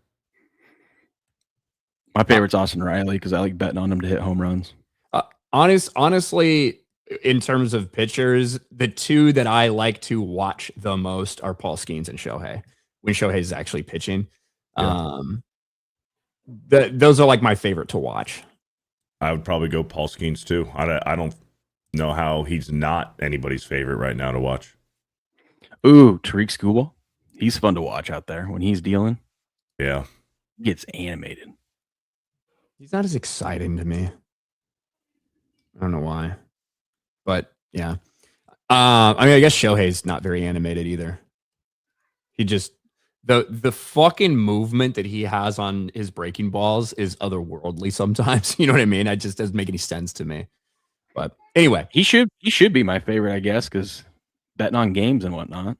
My favorite's Austin Riley because I like betting on him to hit home runs. Honestly, in terms of pitchers, the two that I like to watch the most are Paul Skeens and Shohei. When Shohei is actually pitching, those are like my favorite to watch. I would probably go Paul Skeens too. I don't know how he's not anybody's favorite right now to watch. Ooh, Tariq Skubal. He's fun to watch out there when he's dealing. Yeah. He gets animated. He's not as exciting to me. I don't know why. But yeah. I mean, I guess Shohei's not very animated either. He just the fucking movement that he has on his breaking balls is otherworldly sometimes. You know what I mean? It just doesn't make any sense to me. But anyway, he should be my favorite, I guess, because betting on games and whatnot.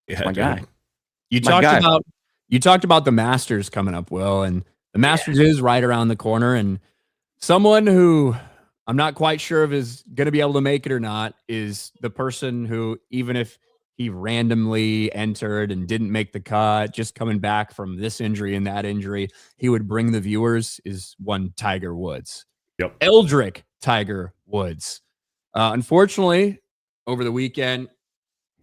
Yeah, my guy. You talked about the Masters coming up, Will, and the Masters is right around the corner. And someone who I'm not quite sure if is going to be able to make it or not is the person who, even if he randomly entered and didn't make the cut, just coming back from this injury and that injury, he would bring the viewers, is one Tiger Woods. Yep. Eldrick Tiger Woods. Unfortunately, over the weekend,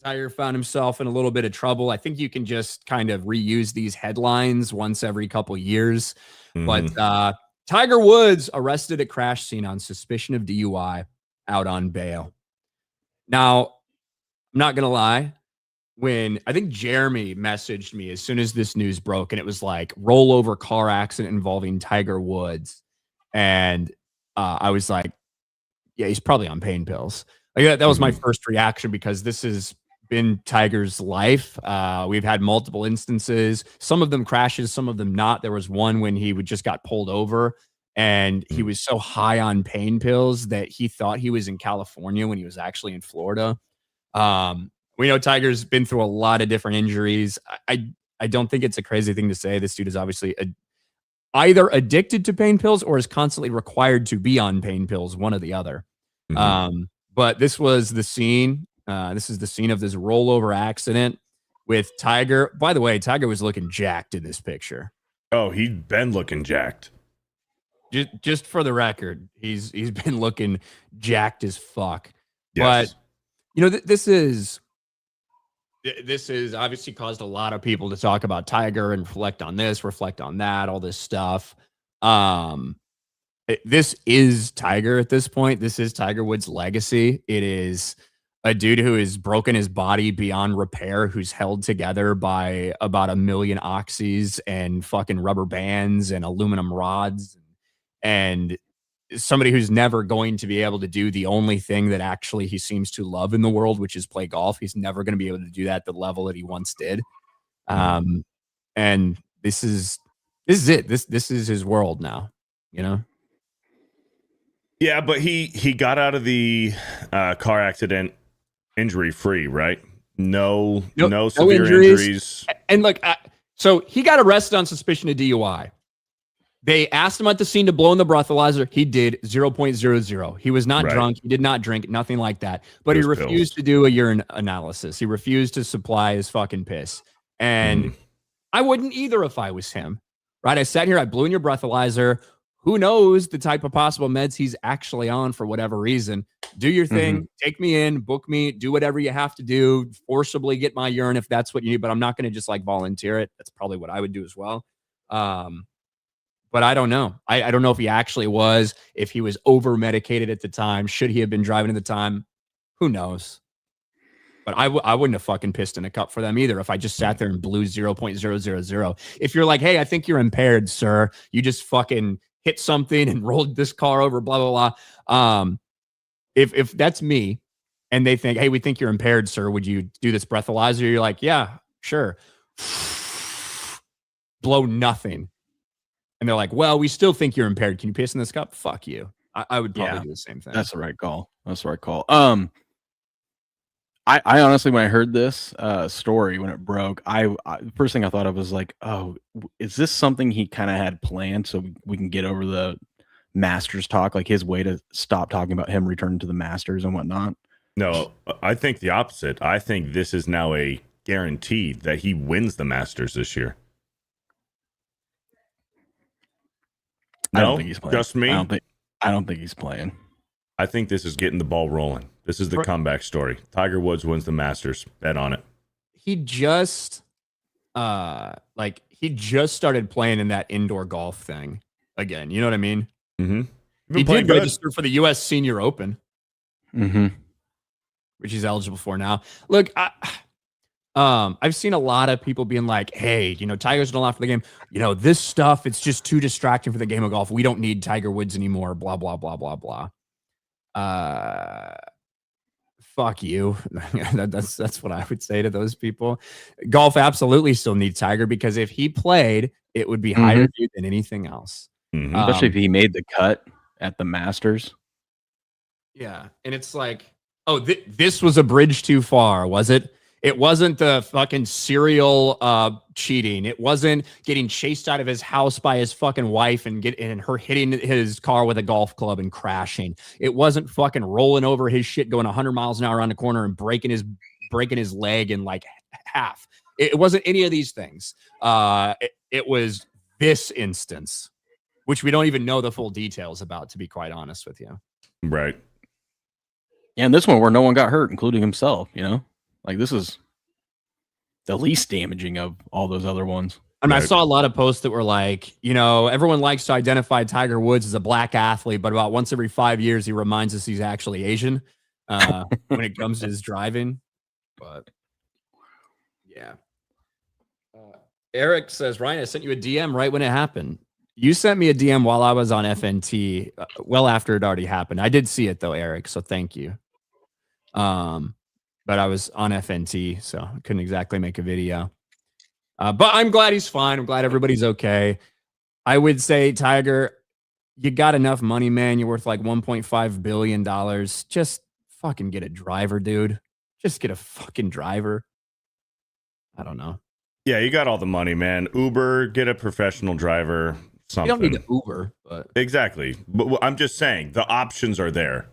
Tiger found himself in a little bit of trouble. I think you can just kind of reuse these headlines once every couple years. Mm-hmm. But Tiger Woods arrested at crash scene on suspicion of DUI, out on bail. Now, I'm not going to lie. When I think Jeremy messaged me as soon as this news broke, and it was like rollover car accident involving Tiger Woods. And I was like, yeah, he's probably on pain pills. Like, that was my first reaction because this has been Tiger's life. We've had multiple instances, some of them crashes, some of them not. There was one when he just got pulled over and he was so high on pain pills that he thought he was in California when he was actually in Florida. We know Tiger's been through a lot of different injuries. I I don't think it's a crazy thing to say. This dude is obviously either addicted to pain pills or is constantly required to be on pain pills, one or the other. But this was the scene. This is the scene of this rollover accident with Tiger. By the way, Tiger was looking jacked in this picture. Oh, he'd been looking jacked. Just for the record, he's been looking jacked as fuck. Yes. But this is obviously caused a lot of people to talk about Tiger and reflect on this, reflect on that, all this stuff. This is Tiger at this point. This is Tiger Woods' legacy. It is a dude who has broken his body beyond repair, who's held together by about 1 million oxys and fucking rubber bands and aluminum rods, and somebody who's never going to be able to do the only thing that actually he seems to love in the world, which is play golf. He's never going to be able to do that at the level that he once did. And this is it. This is his world now, Yeah, but he got out of the car accident injury free, right? No severe injuries. And look, so he got arrested on suspicion of DUI. They asked him at the scene to blow in the breathalyzer. He did 0.00. He was not drunk. He did not drink, nothing like that. But he refused to do a urine analysis. He refused to supply his fucking piss. And I wouldn't either if I was him, right? I sat here, I blew in your breathalyzer. Who knows the type of possible meds he's actually on for whatever reason. Do your thing. Take me in, book me, do whatever you have to do, forcibly get my urine if that's what you need. But I'm not going to just like volunteer it. That's probably what I would do as well. But I don't know. I don't know if he actually was, if he was over medicated at the time. Should he have been driving at the time? Who knows? But I wouldn't have fucking pissed in a cup for them either if I just sat there and blew 0.000. If you're like, hey, I think you're impaired, sir. You just fucking hit something and rolled this car over, blah, blah, blah. If that's me and they think, hey, we think you're impaired, sir. Would you do this breathalyzer? You're like, yeah, sure. Blow nothing. And they're like, well, we still think you're impaired. Can you piss in this cup? Fuck you. I would probably do the same thing. That's the right call. I honestly, when I heard this story, when it broke, the first thing I thought of was like, oh, is this something he kind of had planned so we can get over the Masters talk, like his way to stop talking about him returning to the Masters and whatnot? No, I think the opposite. I think this is now a guarantee that he wins the Masters this year. I don't think he's playing. Just me? I don't think he's playing. I think this is getting the ball rolling. This is the comeback story. Tiger Woods wins the Masters. Bet on it. He just started playing in that indoor golf thing again. You know what I mean? He did register for the U.S. Senior Open, which he's eligible for now. Look, I've seen a lot of people being like, hey, Tiger's not for the game. This stuff, it's just too distracting for the game of golf. We don't need Tiger Woods anymore. Blah, blah, blah, blah, blah. Fuck you. That's what I would say to those people. Golf absolutely still needs Tiger because if he played, it would be higher viewed than anything else. Especially if he made the cut at the Masters. Yeah. And it's like, oh, this was a bridge too far, was it? It wasn't the fucking serial cheating. It wasn't getting chased out of his house by his fucking wife and her hitting his car with a golf club and crashing. It wasn't fucking rolling over his shit, going 100 miles an hour around the corner and breaking his leg in like half. It wasn't any of these things. It was this instance, which we don't even know the full details about, to be quite honest with you. Right. And this one where no one got hurt, including himself, Like, this is the least damaging of all those other ones. I mean, I saw a lot of posts that were like, everyone likes to identify Tiger Woods as a black athlete, but about once every 5 years, he reminds us he's actually Asian when it comes to his driving. But, yeah. Eric says, Ryan, I sent you a DM right when it happened. You sent me a DM while I was on FNT, well after it already happened. I did see it, though, Eric, so thank you. But I was on FNT, so I couldn't exactly make a video. But I'm glad he's fine. I'm glad everybody's okay. I would say, Tiger, you got enough money, man. You're worth like $1.5 billion. Just fucking get a driver, dude. Just get a fucking driver. I don't know. Yeah, you got all the money, man. Uber, get a professional driver. Something. You don't need to Uber, but exactly. But I'm just saying the options are there.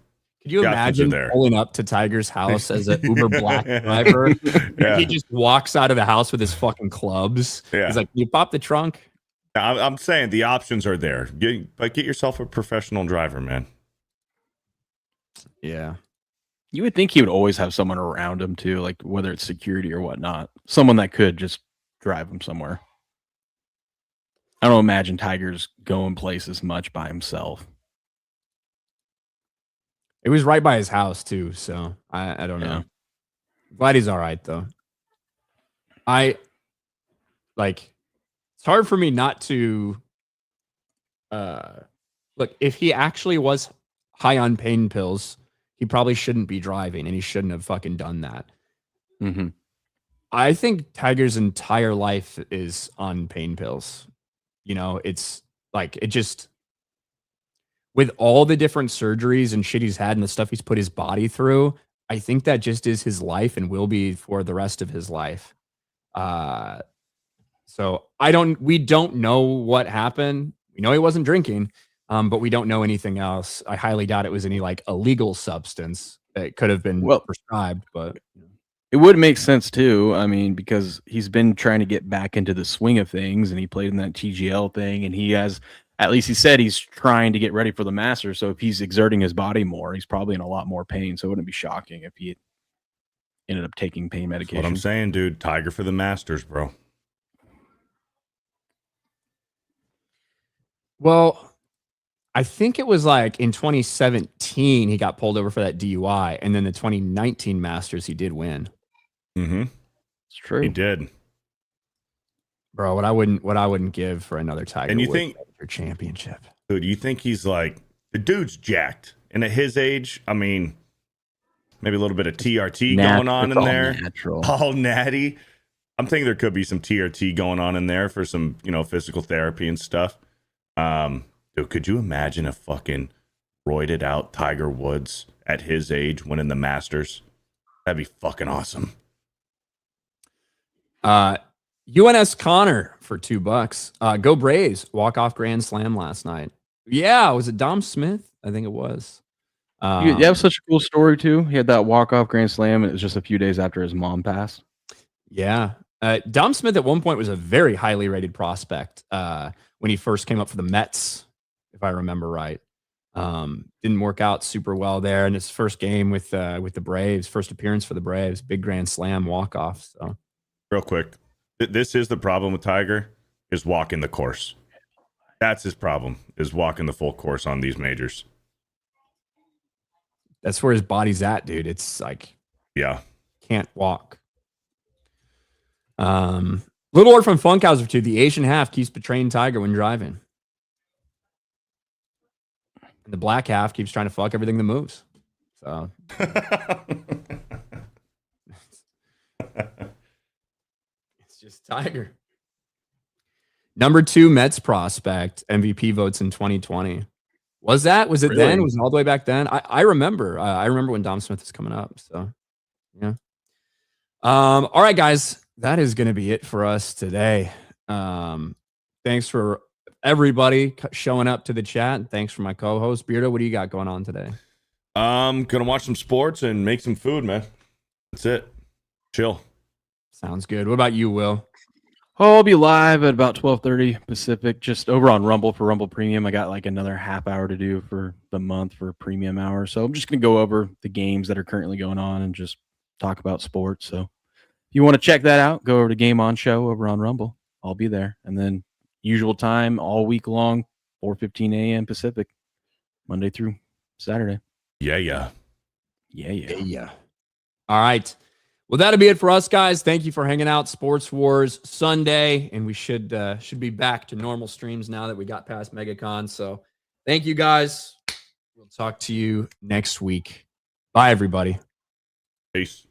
could you The options are imagine there. pulling up to Tiger's house as an Uber Black driver? Yeah. He just walks out of the house with his fucking clubs. Yeah. He's like, "You pop the trunk." I'm saying the options are there. Get yourself a professional driver, man. Yeah. You would think he would always have someone around him too, like whether it's security or whatnot. Someone that could just drive him somewhere. I don't imagine Tiger's going places much by himself. It was right by his house too, so I don't know. Glad he's all right though. It's hard for me not to look, if he actually was high on pain pills, he probably shouldn't be driving and he shouldn't have fucking done that. Mm-hmm. I think Tiger's entire life is on pain pills. You know, it's like it just with all the different surgeries and shit he's had and the stuff he's put his body through, I think that just is his life and will be for the rest of his life. So we don't know what happened. We know he wasn't drinking, but we don't know anything else. I highly doubt it was any like illegal substance that could have been prescribed, but it would make sense too. I mean, because he's been trying to get back into the swing of things and he played in that TGL thing and he has, at least he said he's trying to get ready for the Masters. So if he's exerting his body more, he's probably in a lot more pain. So it wouldn't be shocking if he ended up taking pain medication. That's what I'm saying, dude. Tiger for the Masters, bro. Well, I think it was like in 2017 he got pulled over for that DUI, and then the 2019 Masters he did win. Mm-hmm. It's true. He did, bro. What I wouldn't give for another Tiger. And you think for championship, dude? You think he's like the dude's jacked, and at his age, I mean, maybe a little bit of TRT going on in there. All natty. I'm thinking there could be some TRT going on in there for some, physical therapy and stuff. Dude, could you imagine a fucking roided out Tiger Woods at his age winning the Masters? That'd be fucking awesome. UNS Connor for $2. Go Braves. Walk-off grand slam last night. Yeah, was it Dom Smith? I think it was. That was such a cool story too. He had that walk-off grand slam and it was just a few days after his mom passed. Yeah. Dom Smith at one point was a very highly rated prospect when he first came up for the Mets, if I remember right. Didn't work out super well there in his first game with the Braves, first appearance for the Braves, big grand slam walk-off. So, real quick, this is the problem with Tiger, is walking the course. That's his problem, is walking the full course on these majors. That's where his body's at, dude. It's like, yeah, can't walk. Little word from Funkhauser too. The Asian half keeps betraying Tiger when driving. And the black half keeps trying to fuck everything that moves. So it's just Tiger. Number 2 Mets prospect, MVP votes in 2020. Was it really? Then? Was it all the way back then? I remember. I remember when Dom Smith was coming up. So yeah. All right, guys. That is going to be it for us today. Thanks for everybody showing up to the chat. And thanks for my co-host, Beardo. What do you got going on today? I'm going to watch some sports and make some food, man. That's it. Chill. Sounds good. What about you, Will? Oh, I'll be live at about 12:30 Pacific, just over on Rumble for Rumble Premium. I got like another half hour to do for the month for premium hour. So I'm just going to go over the games that are currently going on and just talk about sports. So if you want to check that out, go over to Game On Show over on Rumble. I'll be there. And then usual time all week long, 4:15 a.m. Pacific, Monday through Saturday. Yeah. All right. Well, that'll be it for us, guys. Thank you for hanging out. Sports Wars Sunday, and we should be back to normal streams now that we got past MegaCon. So thank you, guys. We'll talk to you next week. Bye, everybody. Peace.